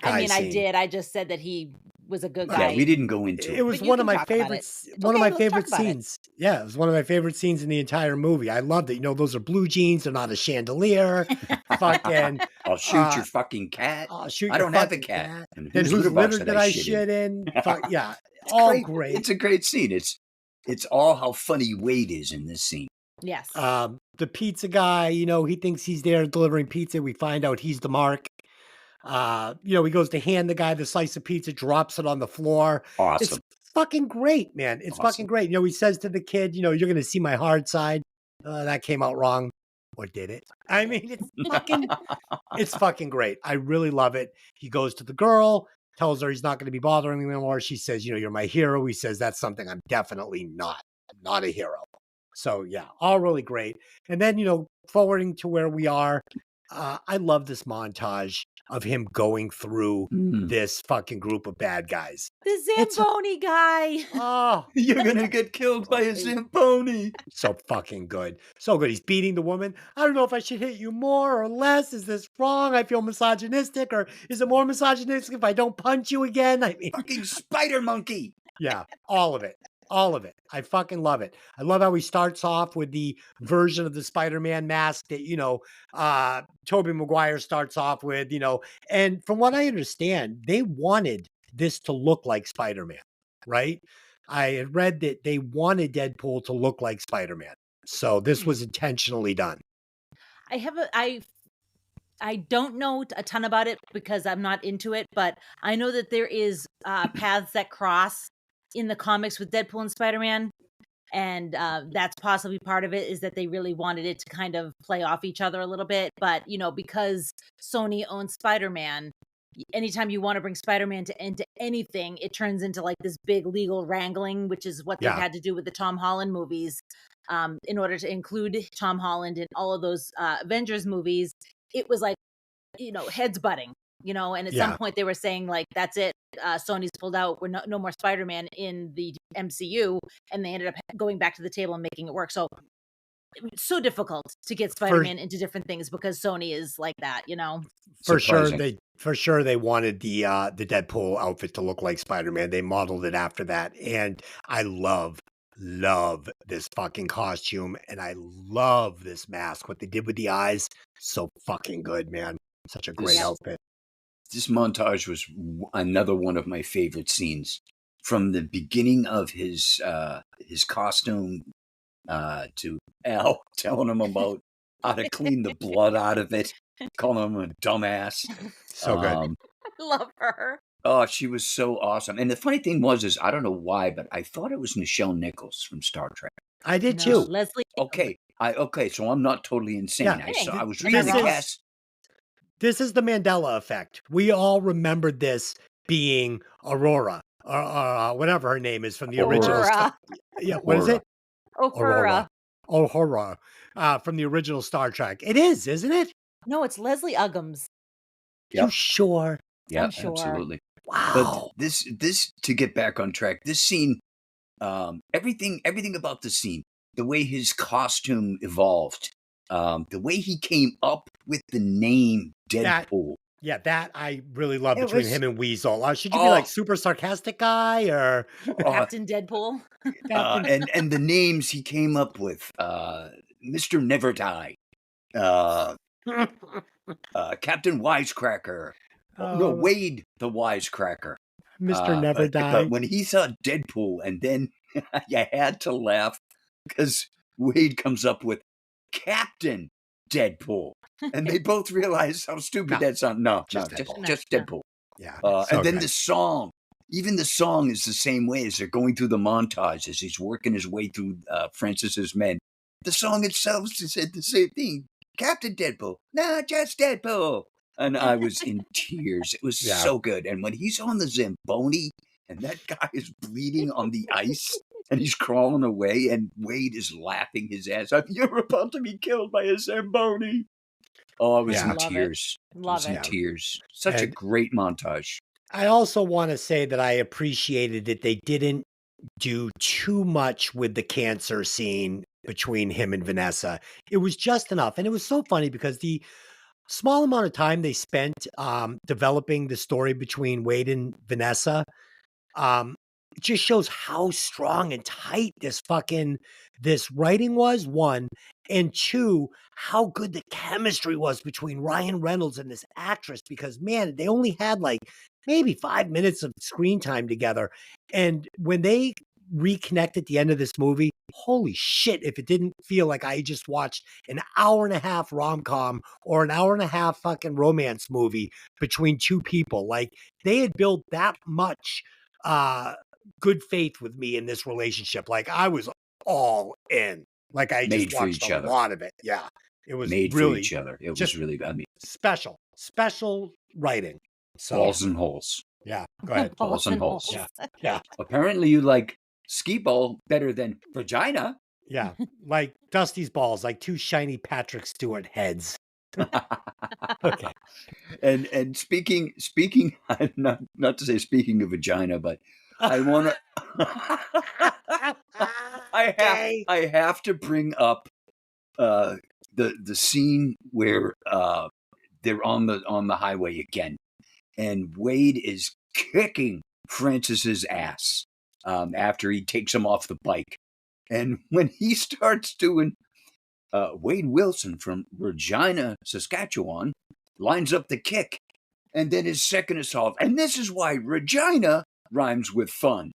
guy scene. I did. I just said that he was a good guy. Yeah, we didn't go into it. It was one of my favorites. One of my favorite scenes. Yeah, it was one of my favorite scenes in the entire movie. I loved it. Those are blue jeans. They're not a chandelier. Fucking. I'll shoot your fucking cat. I don't have a cat. And whose litter did I shit in? Yeah, all great. It's a great scene. It's all how funny Wade is in this scene. Yes. The pizza guy, he thinks he's there delivering pizza. We find out he's the mark. He goes to hand the guy the slice of pizza, drops it on the floor. Awesome. It's fucking great, man. It's fucking great. He says to the kid, you're going to see my hard side. That came out wrong. or did it? I mean, it's fucking great. I really love it. He goes to the girl, tells her he's not going to be bothering him anymore. She says, you're my hero. He says, that's something I'm definitely not. I'm not a hero. So yeah, all really great. And then, forwarding to where we are, I love this montage of him going through this fucking group of bad guys. The Zamboni guy. Oh, You're going to get killed by a Zamboni. so fucking good. So good. He's beating the woman. I don't know if I should hit you more or less. Is this wrong? I feel misogynistic. Or is it more misogynistic if I don't punch you again? I mean, Fucking spider monkey. yeah, all of it. All of it. I fucking love it. I love how he starts off with the version of the Spider-Man mask that, Tobey Maguire starts off with, and from what I understand, they wanted this to look like Spider-Man, right? I had read that they wanted Deadpool to look like Spider-Man. So this was intentionally done. I don't know a ton about it because I'm not into it, but I know that there is paths that cross in the comics with Deadpool and Spider-Man. And that's possibly part of it, is that they really wanted it to kind of play off each other a little bit. But, because Sony owns Spider-Man, anytime you want to bring Spider-Man into anything, it turns into like this big legal wrangling, which is what they've had to do with the Tom Holland movies. In order to include Tom Holland in all of those Avengers movies, it was like, heads butting, and at some point they were saying like, that's it. Sony's pulled out. We're no more Spider-Man in the MCU, and they ended up going back to the table and making it work. So it's so difficult to get Spider-Man into different things because Sony is like that, For sure, they wanted the Deadpool outfit to look like Spider-Man. They modeled it after that, and I love this fucking costume, and I love this mask. What they did with the eyes, so fucking good, man. Such a great outfit. This montage was another one of my favorite scenes. From the beginning of his costume to Al telling him about how to clean the blood out of it, calling him a dumbass. So good. I love her. Oh, she was so awesome. And the funny thing was I don't know why, but I thought it was Nichelle Nichols from Star Trek. I did too. Leslie. Okay. So I'm not totally insane. Yeah. I was reading the cast. This is the Mandela effect. We all remembered this being Aurora, or whatever her name is from the original. What is it? Uhura. Uhura, from the original Star Trek. It is, isn't it? No, it's Leslie Uggams. Yep. You sure? Yeah, sure. Absolutely. Wow. But this to get back on track, this scene, everything about the scene, the way his costume evolved, the way he came up with the name Deadpool. That I really love between him and Weasel. Should you be like super sarcastic guy or Captain Deadpool? And the names he came up with, Mr. Never Die, Captain Wisecracker. No, Wade the Wisecracker. Mr. Never Die. But when he saw Deadpool, and then you had to laugh because Wade comes up with Captain Deadpool. And they both realize how stupid that sounds. Just Deadpool. Yeah. And then the song. Even the song is the same way as they're going through the montage as he's working his way through Francis's men. The song itself said the same thing. Captain Deadpool. No, just Deadpool. And I was in tears. It was so good. And when he's on the Zamboni and that guy is bleeding on the ice and he's crawling away and Wade is laughing his ass off. You're about to be killed by a Zamboni. Oh, I was in tears. Love it. Tears. Such a great montage. I also want to say that I appreciated that they didn't do too much with the cancer scene between him and Vanessa. It was just enough. And it was so funny because the small amount of time they spent developing the story between Wade and Vanessa it just shows how strong and tight this writing was, one, and two, how good the chemistry was between Ryan Reynolds and this actress, because man, they only had like maybe 5 minutes of screen time together. And when they reconnect at the end of this movie, holy shit, if it didn't feel like I just watched an hour and a half rom-com or an hour and a half fucking romance movie between two people. Like they had built that much good faith with me in this relationship. Like I was all in. Like I just watched a lot of it. Yeah. It was made for really each other. It just was really, I mean, special writing. So balls and holes. yeah, go ahead. Balls and holes. Yeah, yeah, Apparently, you like skee ball better than vagina. yeah. Like Dusty's balls, like two shiny Patrick Stewart heads. Okay. And speaking, not to say speaking of vagina, but I want to. Okay. I have to bring up the scene where they're on the highway again, and Wade is kicking Francis's ass after he takes him off the bike, and when he starts doing Wade Wilson from Regina, Saskatchewan, lines up the kick, and then his second assault, and this is why Regina rhymes with fun.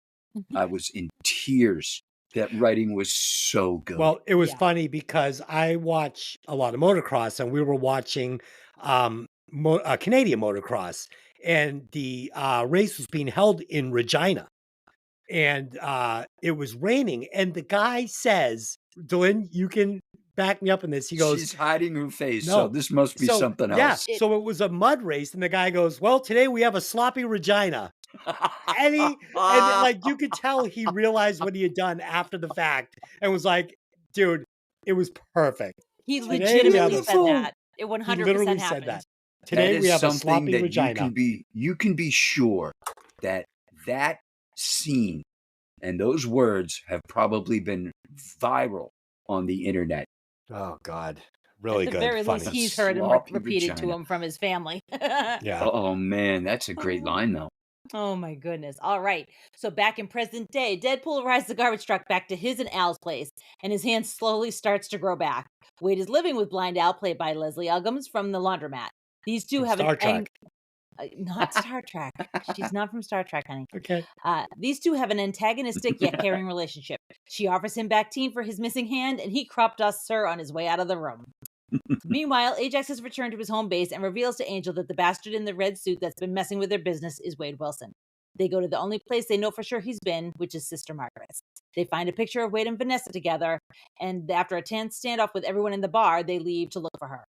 I was in tears. That writing was so good. Well, it was funny because I watch a lot of motocross, and we were watching Canadian motocross, and the race was being held in Regina, and it was raining, and the guy says, Dylan, you can back me up in this. He goes, she's hiding her face, no. so this must be something else. Yeah, so it was a mud race, and the guy goes, well, today we have a sloppy Regina. And like you could tell he realized what he had done after the fact and was like, dude, it was perfect. He Today legitimately said that. It 100% He literally happened. said that. Today we have a sloppy that Regina. You can be sure that scene and those words have probably been viral on the internet. Oh God. Really At good. the very funny. least, he's heard him Sloppy repeated to vagina. him from his family. Yeah. Oh man, that's a great line though. Oh my goodness. All right. So back in present day, Deadpool rides the garbage truck back to his and Al's place, and his hand slowly starts to grow back. Wade is living with Blind Al, played by Leslie Uggams, from the laundromat. These two have Star Trek. not Star Trek. She's not from Star Trek, honey. Okay. These two have an antagonistic yet caring relationship. She offers him Baccarin for his missing hand, and he crop dusts her on his way out of the room. Meanwhile, Ajax has returned to his home base and reveals to Angel that the bastard in the red suit that's been messing with their business is Wade Wilson. They go to the only place they know for sure he's been, which is Sister Margaret's. They find a picture of Wade and Vanessa together, and after a tense standoff with everyone in the bar, they leave to look for her.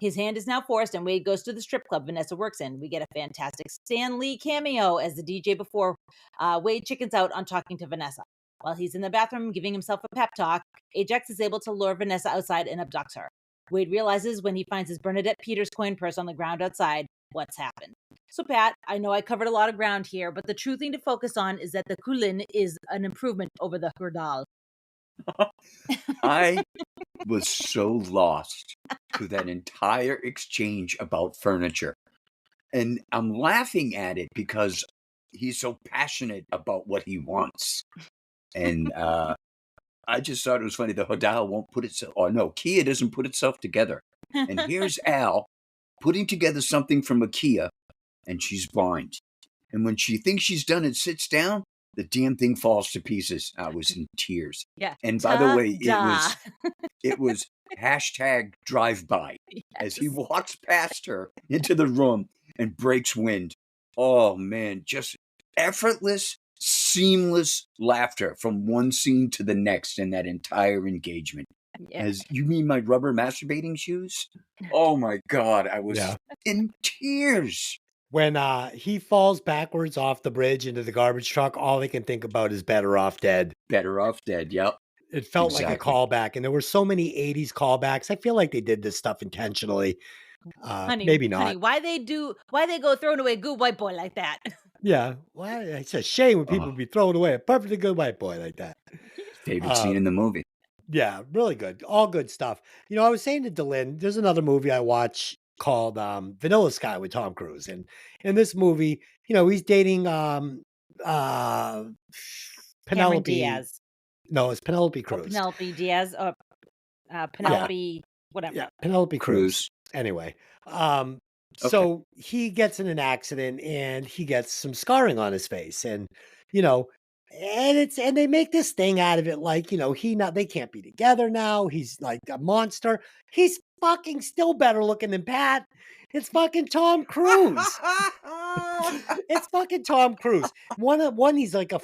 His hand is now forced, and Wade goes to the strip club Vanessa works in. We get a fantastic Stan Lee cameo as the DJ before Wade chickens out on talking to Vanessa. While he's in the bathroom giving himself a pep talk, Ajax is able to lure Vanessa outside and abducts her. Wade realizes when he finds his Bernadette Peters coin purse on the ground outside what's happened. So, Pat, I know I covered a lot of ground here, but the true thing to focus on is that the Kulin is an improvement over the Hurdal. I was so lost to that entire exchange about furniture. And I'm laughing at it because he's so passionate about what he wants. And I just thought it was funny. The Hodal won't put itself, or no, Kia doesn't put itself together. And here's Al putting together something from a Kia, and she's blind. And when she thinks she's done and sits down, the damn thing falls to pieces. I was in tears. Yeah. And by the way, it was hashtag drive-by as he walks past her into the room and breaks wind. Oh man, just effortless, seamless laughter from one scene to the next in that entire engagement. As you mean my rubber masturbating shoes? Oh my God, I was in tears. When he falls backwards off the bridge into the garbage truck, all I can think about is Better Off Dead. Better Off Dead, yep. It felt like a callback, and there were so many 80s callbacks. I feel like they did this stuff intentionally. Honey, maybe not. Honey, why they go throwing away a good white boy like that? Yeah, well, it's a shame when people be throwing away a perfectly good white boy like that. Favorite scene in the movie. Yeah, really good. All good stuff. You know, I was saying to Dylan, there's another movie I watch called Vanilla Sky with Tom Cruise. And in this movie, you know, he's dating Penelope Diaz. No, it's Penelope Cruz. Penelope Diaz. Penelope, whatever. Yeah, Penelope Cruz. Anyway, so he gets in an accident and he gets some scarring on his face, and you know, and they make this thing out of it, like, you know, they can't be together now. He's like a monster. He's fucking still better looking than Pat. It's fucking Tom Cruise. It's fucking Tom Cruise. One, he's like a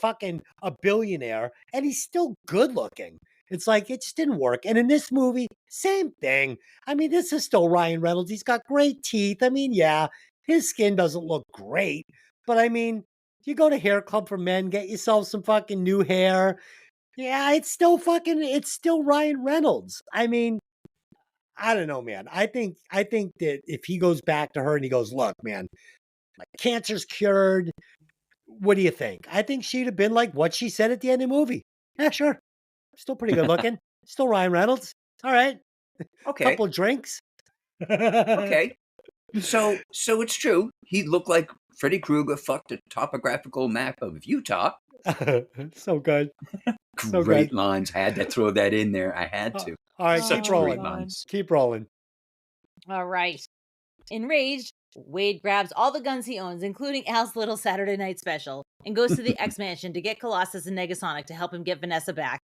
billionaire, and he's still good looking. It's like, it just didn't work. And in this movie, same thing. I mean, this is still Ryan Reynolds. He's got great teeth. I mean, yeah, his skin doesn't look great, but I mean, you go to Hair Club for Men, get yourself some fucking new hair. Yeah, it's still Ryan Reynolds. I mean, I don't know, man. I think that if he goes back to her and he goes, look, man, my cancer's cured. What do you think? I think she'd have been like what she said at the end of the movie. Yeah, sure. Still pretty good looking. Still Ryan Reynolds. All right. Okay. Couple of drinks. Okay. So it's true. He looked like Freddy Krueger fucked a topographical map of Utah. So good. So Great good. lines. I had to throw that in there. I had to. All right, Such keep rolling. great lines. Keep rolling. All right. Enraged, Wade grabs all the guns he owns, including Al's little Saturday night special, and goes to the X Mansion to get Colossus and Negasonic to help him get Vanessa back.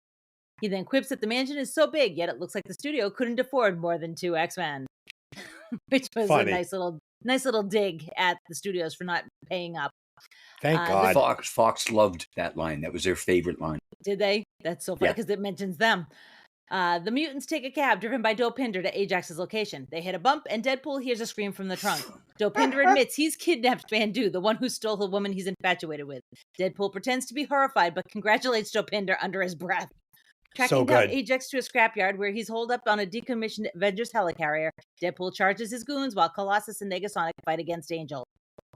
He then quips that the mansion is so big, yet it looks like the studio couldn't afford more than 2 X-Men, which was Funny. a nice little dig at the studios for not paying up. Thank God. Fox loved that line. That was their favorite line. Did they? That's so funny Yeah. because it mentions them. The mutants take a cab driven by Dopinder to Ajax's location. They hit a bump, and Deadpool hears a scream from the trunk. Dopinder admits he's kidnapped Bandu, the one who stole the woman he's infatuated with. Deadpool pretends to be horrified, but congratulates Dopinder under his breath. Tracking down Ajax to a scrapyard where he's holed up on a decommissioned Avengers helicarrier, Deadpool charges his goons while Colossus and Negasonic fight against Angel.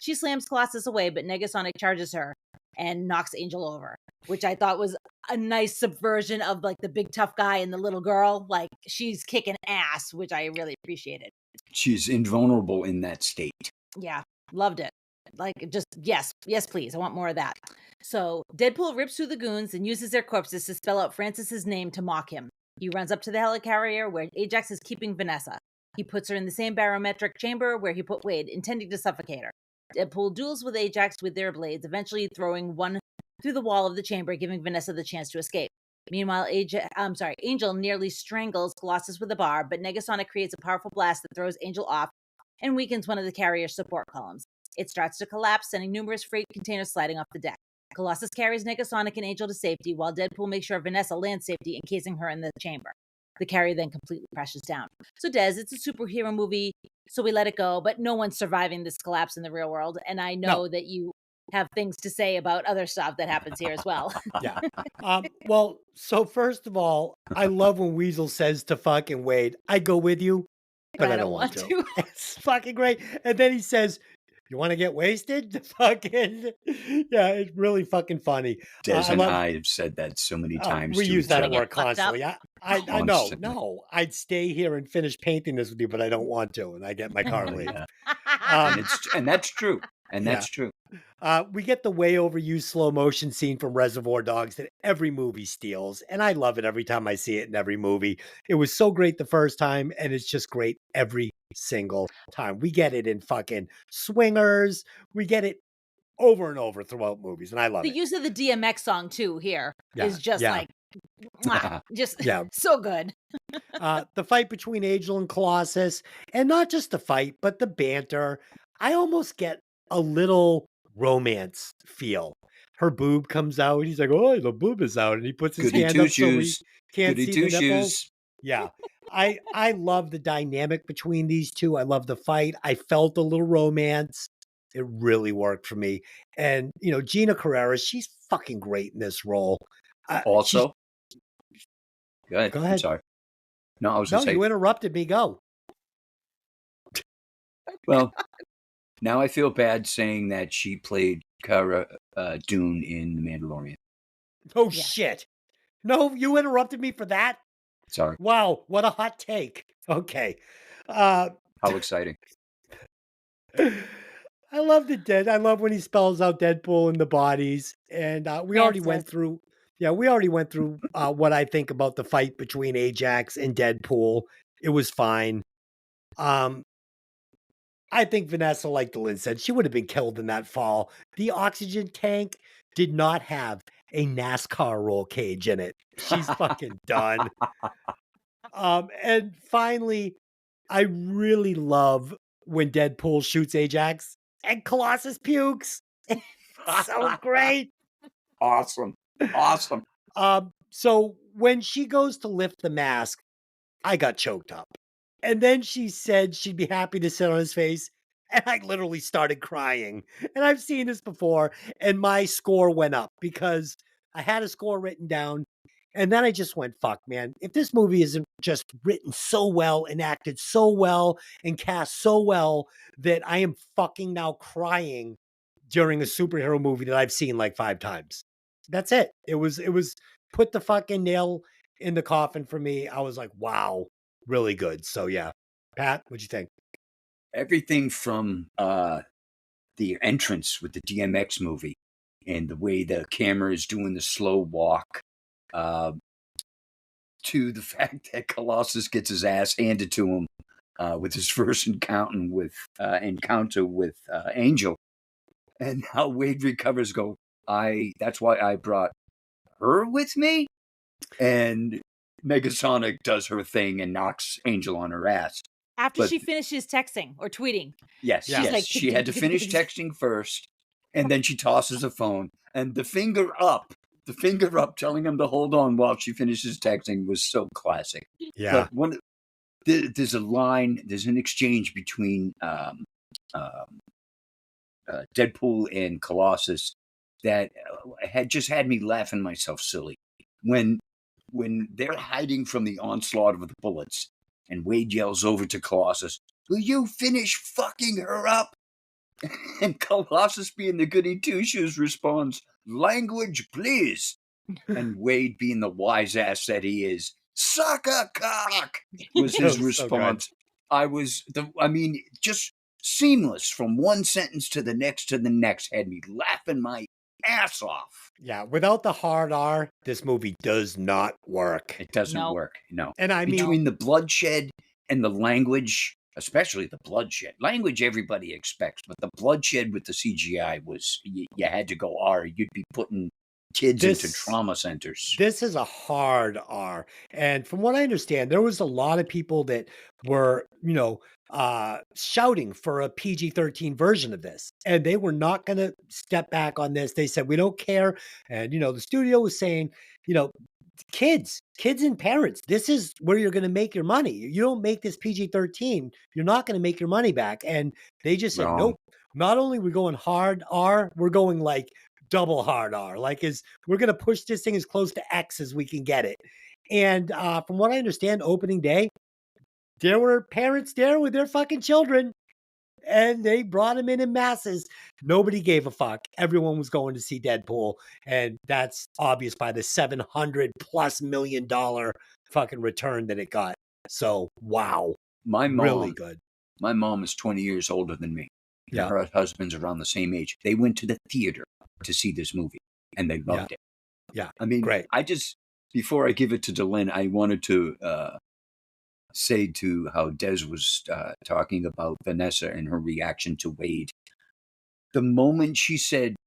She slams Colossus away, but Negasonic charges her and knocks Angel over, which I thought was a nice subversion of like the big tough guy and the little girl. Like, she's kicking ass, which I really appreciated. She's invulnerable in that state. Yeah, loved it. Like, just yes, please. I want more of that. So Deadpool rips through the goons and uses their corpses to spell out Francis's name to mock him. He runs up to the helicarrier where Ajax is keeping Vanessa. He puts her in the same barometric chamber where he put Wade, intending to suffocate her. Deadpool duels with Ajax with their blades, eventually throwing one through the wall of the chamber, giving Vanessa the chance to escape. Meanwhile, Angel nearly strangles Colossus with a bar, but Negasonic creates a powerful blast that throws Angel off and weakens one of the carrier's support columns. It starts to collapse, sending numerous freight containers sliding off the deck. Colossus carries Negasonic and Angel to safety, while Deadpool makes sure Vanessa lands safety, encasing her in the chamber. The carrier then completely crashes down. So, Des, it's a superhero movie, so we let it go, but no one's surviving this collapse in the real world, and I know that you have things to say about other stuff that happens here as well. Yeah. Well, so first of all, I love when Weasel says to fucking Wade, I go with you, but I don't want to. It's fucking great. And then he says, you want to get wasted? Fucking, yeah, it's really fucking funny. Des and I have said that so many times. We use that at work fucked up. constantly. I know. No, I'd stay here and finish painting this with you, but I don't want to. And I get in my car and leave. And that's true. And that's true. We get the way overused slow motion scene from Reservoir Dogs that every movie steals. And I love it every time I see it in every movie. It was so great the first time, and it's just great every single time. We get it in fucking Swingers. We get it over and over throughout movies, and I love it. The use of the DMX song, too, here is just like, so good. The fight between Angel and Colossus, and not just the fight, but the banter. I almost get a little romance feel. Her boob comes out. He's like, oh, the boob is out. And he puts his hand up so he can't see the nipples. Yeah. I love the dynamic between these two. I love the fight. I felt a little romance. It really worked for me. And, you know, Gina Carrera, she's fucking great in this role. Also, go ahead. I'm sorry. No, I was going to say. You interrupted me. Go. Well, now I feel bad saying that she played Cara Dune in The Mandalorian. Oh, shit. No, you interrupted me for that? Sorry. Wow, what a hot take. Okay. How exciting. I love I love when he spells out Deadpool in the bodies. And we already went through what I think about the fight between Ajax and Deadpool. It was fine. I think Vanessa, like Lynn said, she would have been killed in that fall. The oxygen tank did not have a NASCAR roll cage in it. She's fucking done. And finally, I really love when Deadpool shoots Ajax and Colossus pukes. So great. Awesome. So when she goes to lift the mask, I got choked up. And then she said she'd be happy to sit on his face. And I literally started crying. And I've seen this before. And my score went up because I had a score written down. And then I just went, fuck, man. If this movie isn't just written so well and acted so well and cast so well that I am fucking now crying during a superhero movie that I've seen like 5 times. That's it. It was put the fucking nail in the coffin for me. I was like, wow, really good. So yeah. Pat, what'd you think? Everything from the entrance with the DMX movie and the way the camera is doing the slow walk, to the fact that Colossus gets his ass handed to him with his first encounter with Angel, and how Wade recovers. That's why I brought her with me, and Megasonic does her thing and knocks Angel on her ass. After she finishes texting or tweeting. Yes, Yeah. yes. Like, She had to finish texting first, and then she tosses a phone. And the finger up telling him to hold on while she finishes texting was so classic. Yeah. But there's an exchange between Deadpool and Colossus that had me laughing myself silly. When they're hiding from the onslaught of the bullets, and Wade yells over to Colossus, "Will you finish fucking her up?" And Colossus, being the goody two-shoes, responds, "Language, please." And Wade, being the wise ass that he is, "Suck a cock," was his response. Just seamless from one sentence to the next, had me laughing my ass off. Yeah. Without the hard R, this movie does not work. It doesn't No. work, no. And I mean, Between the bloodshed and the language, especially the bloodshed. Language everybody expects, but the bloodshed with the CGI was, you had to go R. You'd be putting kids into trauma centers. This is a hard R. And from what I understand, there was a lot of people that were, shouting for a PG-13 version of this. And they were not going to step back on this. They said, we don't care. And, the studio was saying, kids and parents, this is where you're going to make your money. You don't make this PG-13, you're not going to make your money back. And they just said, nope, not only are we going hard R, we're going like double hard R. We're going to push this thing as close to X as we can get it. And from what I understand, opening day, there were parents there with their fucking children, and they brought them in masses. Nobody gave a fuck. Everyone was going to see Deadpool, and that's obvious by the $700+ million fucking return that it got. So, wow. My mom, really good. My mom is 20 years older than me. Yeah. Her husband's around the same age. They went to the theater to see this movie, and they loved it. Yeah. I mean, great. Before I give it to Delyn, I wanted to say to how Des was talking about Vanessa and her reaction to Wade. The moment she said,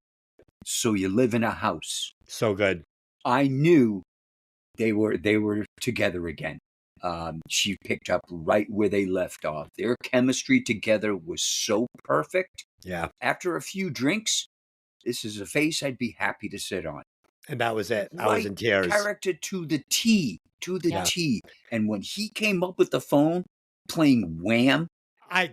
"So you live in a house," so good. I knew they were together again. She picked up right where they left off. Their chemistry together was so perfect. Yeah. After a few drinks, this is a face I'd be happy to sit on. And that was it. I was in tears. Character to the T. T. And when he came up with the phone playing Wham,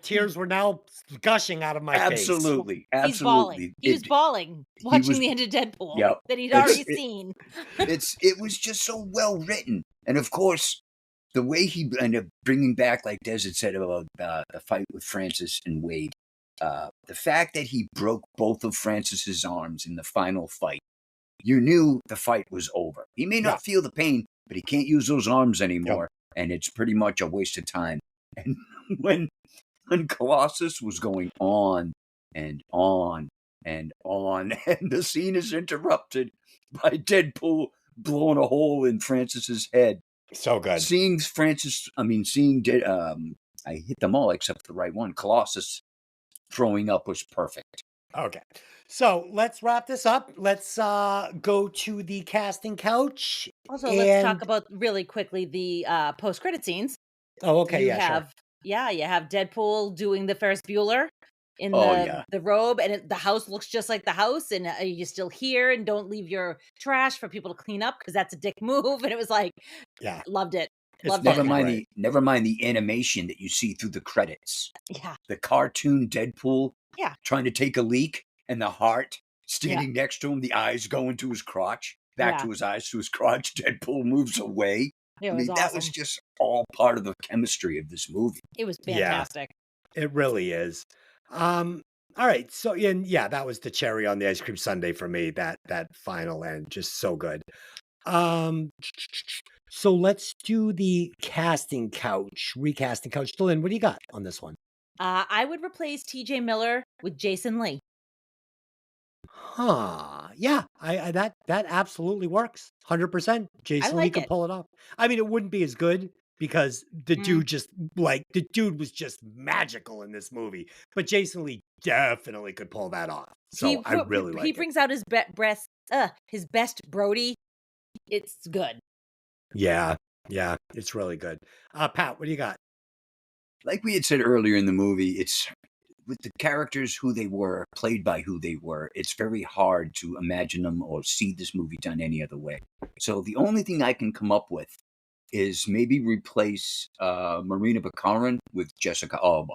tears were now gushing out of my face. Absolutely. He's bawling. He was bawling watching the end of Deadpool that he'd already seen. It was just so well written. And of course, the way he ended up bringing back, like Des had said about the fight with Francis and Wade, the fact that he broke both of Francis's arms in the final fight, you knew the fight was over. He may not feel the pain, but he can't use those arms anymore, and it's pretty much a waste of time. And when Colossus was going on and on and on, and the scene is interrupted by Deadpool blowing a hole in Francis's head. So good. I hit them all except the right one. Colossus throwing up was perfect. Okay. So let's wrap this up. Let's go to the casting couch. Also, let's talk about really quickly the post-credit scenes. Oh, okay. You have Deadpool doing the Ferris Bueller in Oh, yeah. the robe, and the house looks just like the house, and you're still here, and don't leave your trash for people to clean up because that's a dick move. And it was like, Yeah. loved it. It's Loved Never it. fucking mind the animation that you see through the credits. Yeah. The cartoon Deadpool Yeah. trying to take a leak, and the heart standing next to him, the eyes going to his crotch, back to his eyes to his crotch. Deadpool moves away. It I was mean, that awesome. was just all part of the chemistry of this movie. It was Yeah. fantastic. It really is. All right. So, and yeah, that was the cherry on the ice cream sundae for me. That final end, just so good. So let's do the recasting couch. Dylan, what do you got on this one? I would replace T.J. Miller with Jason Lee. Huh. Yeah, I that absolutely works. 100%. Jason Lee like could it. pull it off. I mean, it wouldn't be as good because the dude was just magical in this movie. But Jason Lee definitely could pull that off. So I really like he it. brings out his his best Brody. It's good. Yeah, it's really good. Pat, what do you got? Like we had said earlier in the movie, it's with the characters who they were, played by who they were, it's very hard to imagine them or see this movie done any other way. So the only thing I can come up with is maybe replace Morena Baccarin with Jessica Alba.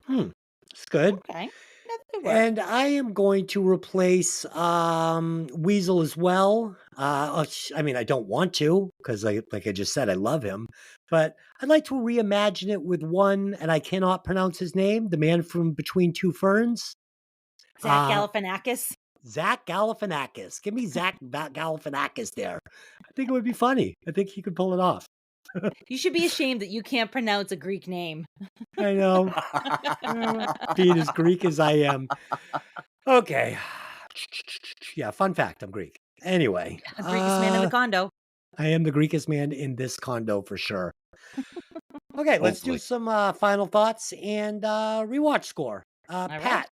It's good. Okay. That could work. And I am going to replace Weasel as well. I mean, I don't want to because, like I just said, I love him. But I'd like to reimagine it with one, and I cannot pronounce his name, the man from Between Two Ferns. Zach Galifianakis. Zach Galifianakis. Give me Zach Galifianakis there. I think it would be funny. I think he could pull it off. You should be ashamed that you can't pronounce a Greek name. I know. Being as Greek as I am. Okay. Yeah, fun fact, I'm Greek. Anyway. Greekest man in the condo. I am the Greekest man in this condo for sure. Okay, let's do some final thoughts and rewatch score. Pat, right.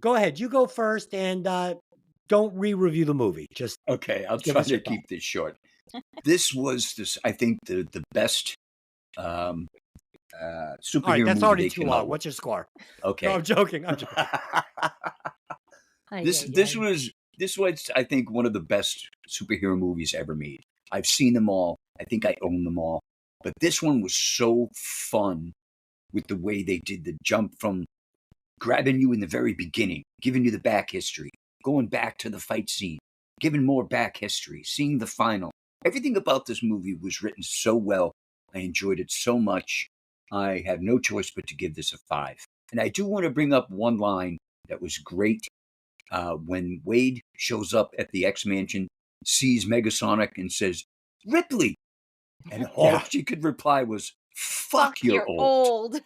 go ahead. You go first and don't re-review the movie. Just okay, I'll give try us your to keep this short. This was I think the best superhero All right, that's movie already they too came long. out with. What's your score? Okay. No, I'm joking. This was I think one of the best superhero movies ever made. I've seen them all. I think I own them all. But this one was so fun with the way they did the jump from grabbing you in the very beginning, giving you the back history, going back to the fight scene, giving more back history, seeing the final. Everything about this movie was written so well. I enjoyed it so much. I have no choice but to give this a 5. And I do want to bring up one line that was great. When Wade shows up at the X-Mansion, sees Megasonic and says, "Ripley!" And all she could reply was, "Fuck, you're old."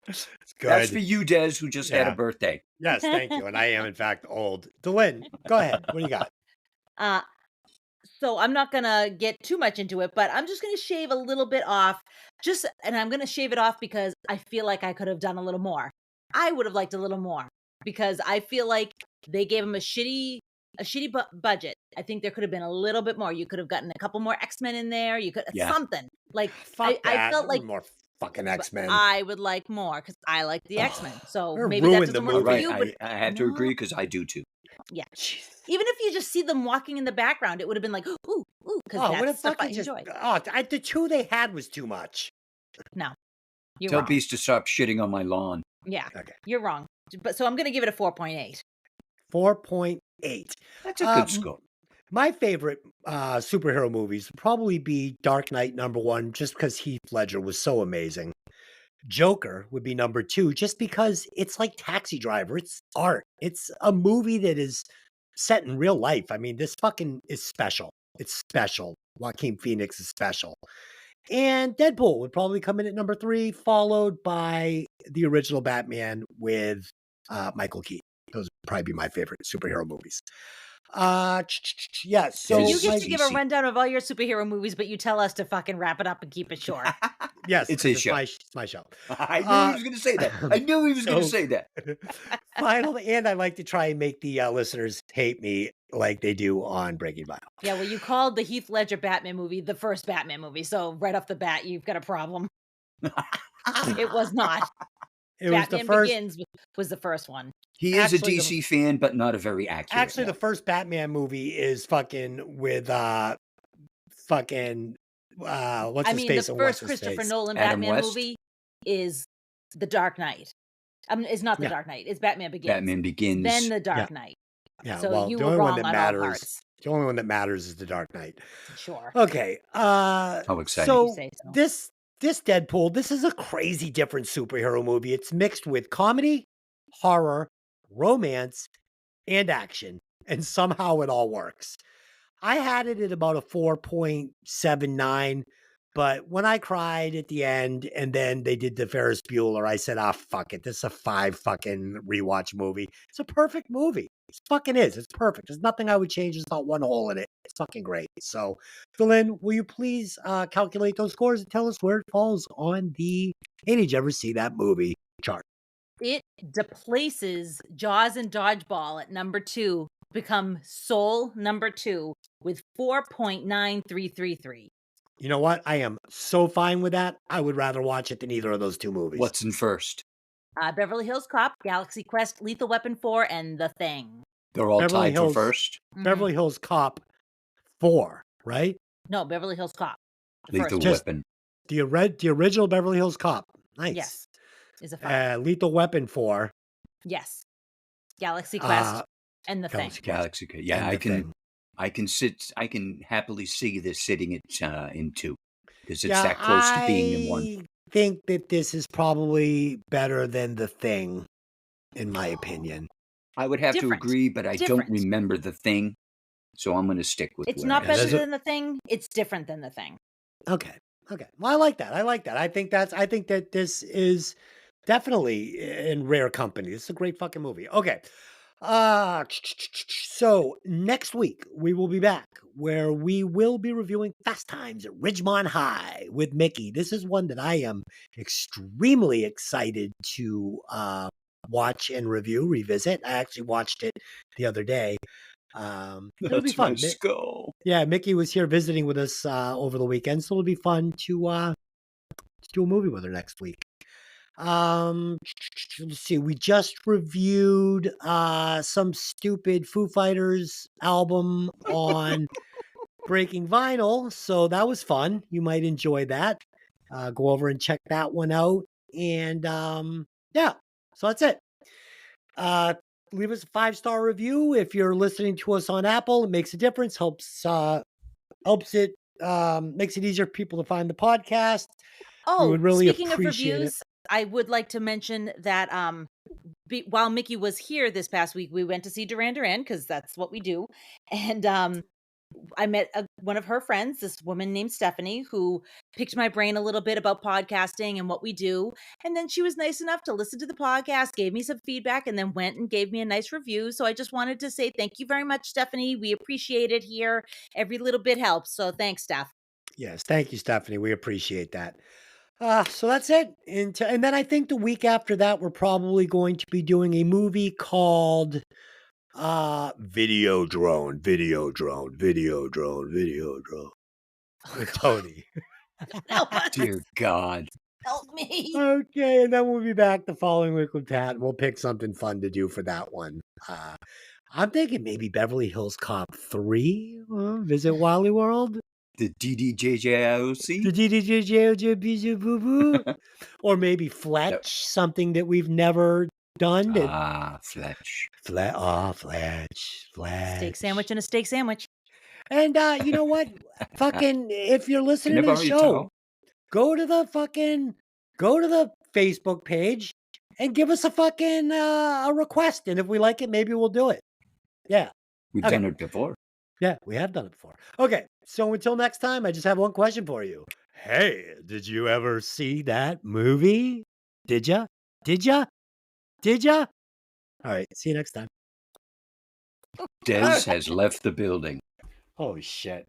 It's good. That's for you, Des, who just had a birthday. Yes, thank you. And I am, in fact, old. Dylan, go ahead. What do you got? So I'm not going to get too much into it, but I'm just going to shave a little bit off. And I'm going to shave it off because I feel like I could have done a little more. I would have liked a little more because I feel like they gave him a shitty budget. I think there could have been a little bit more. You could have gotten a couple more X-Men in there. You could something like I felt like more fucking X-Men. I would like more because I like the X-Men. So You're maybe that ruined doesn't the work for movie. you. But I have to agree because I do too. yeah, even if you just see them walking in the background, it would have been like ooh, because that's stuff I enjoy. The two they had was too much. No, you're Tell wrong. Beast to stop shitting on my lawn. Yeah, Okay. You're wrong. But so I'm going to give it a 4.8. 4.8. That's a good score. My favorite superhero movies would probably be Dark Knight #1, just because Heath Ledger was so amazing. Joker would be #2, just because it's like Taxi Driver. It's art. It's a movie that is set in real life. I mean, this fucking is special. It's special. Joaquin Phoenix is special. And Deadpool would probably come in at #3, followed by the original Batman with Michael Keaton. Those would probably be my favorite superhero movies. Yeah, so you get to give a rundown of all your superhero movies, but you tell us to fucking wrap it up and keep it short. Yes, it's his show. It's my show. I knew he was going to say that. I knew he was going to say that. Finally, and I like to try and make the listeners hate me like they do on Breaking Vinyl. Yeah, well, you called the Heath Ledger Batman movie the first Batman movie, so right off the bat, you've got a problem. It was not. It was the Batman first. Begins was the first one. He is Actually, a DC fan, but not a very accurate Actually, the one. first Batman movie is fucking with fucking what's I his mean, face the and what's first his Christopher face. Nolan Adam Batman West? movie is The Dark Knight. It's not The Yeah. Dark Knight. It's Batman Begins. Batman Begins. Then The Dark Yeah. Knight. Yeah, So well, you the were only one wrong that on all matters. parts. The only one that matters is The Dark Knight. Sure. Okay. How exciting. So, You say so. this Deadpool, this is a crazy different superhero movie. It's mixed with comedy, horror, romance, and action, and somehow it all works. I had it at about a 4.79, but when I cried at the end and then they did the Ferris Bueller, I said, fuck it. This is a 5 fucking rewatch movie. It's a perfect movie. It fucking is. It's perfect. There's nothing I would change. There's not one hole in it. It's fucking great. So, Philin, will you please calculate those scores and tell us where it falls on the Hey, did you ever see that movie chart? It deplaces Jaws and Dodgeball at number 2, become Soul number 2 with 4.9333. You know what? I am so fine with that. I would rather watch it than either of those two movies. What's in first? Beverly Hills Cop, Galaxy Quest, Lethal Weapon 4, and The Thing. They're all Beverly tied Hills. for first. Beverly Hills Cop 4, right? No, Beverly Hills Cop. The Lethal first one. Weapon. The original Beverly Hills Cop. Nice. Yes. Is a 5. Lethal Weapon 4. Yes. Galaxy Quest and The Thing. Galaxy. Yeah, And I The Thing. I can happily see this sitting at in 2 because it's that close to being in 1. I think that this is probably better than The Thing, in my opinion. I would have Different. to agree, but I Different. don't remember The Thing, so I'm going to stick with It's where not I am. better there's a- than The Thing. It's different than The Thing. Okay. Well, I like that. I think that this is definitely in rare company. This is a great fucking movie. Okay. So next week we will be back where we will be reviewing Fast Times at Ridgemont High with Mikki. This is one that I am extremely excited to watch and revisit. I actually watched it the other day. It'll be fun. Let's go. Yeah, Mikki was here visiting with us over the weekend, so it'll be fun to do a movie with her next week. Let's see. We just reviewed some stupid Foo Fighters album on Breaking Vinyl, so that was fun. You might enjoy that. Go over and check that one out. And yeah, so that's it. Leave us a 5-star review if you're listening to us on Apple. It makes a difference. Helps it makes it easier for people to find the podcast. Oh, would really speaking of appreciate it. reviews, I would like to mention that while Mikki was here this past week, we went to see Duran Duran because that's what we do. And I met one of her friends, this woman named Stephanie, who picked my brain a little bit about podcasting and what we do. And then she was nice enough to listen to the podcast, gave me some feedback, and then went and gave me a nice review. So I just wanted to say thank you very much, Stephanie. We appreciate it here. Every little bit helps. So thanks, Steph. Yes, thank you, Stephanie. We appreciate that. So that's it. And then I think the week after that, we're probably going to be doing a movie called Video Drone with Tony. Dear God. Help me. Okay, and then we'll be back the following week with Pat. We'll pick something fun to do for that one. I'm thinking maybe Beverly Hills Cop 3, Visit Wally World. The DDJJIOC? The DDJJOJBJBoo. Or maybe Fletch, something that we've never done. Fletch. Fletch. Steak sandwich and a steak sandwich. And you know what? Fucking, if you're listening to the show, go to the Facebook page and give us a fucking a request. And if we like it, maybe we'll do it. Yeah. We've done it before. Yeah, we have done it before. Okay, so until next time, I just have one question for you. Hey, did you ever see that movie? Did ya? All right, see you next time. Des has left the building. Oh, shit.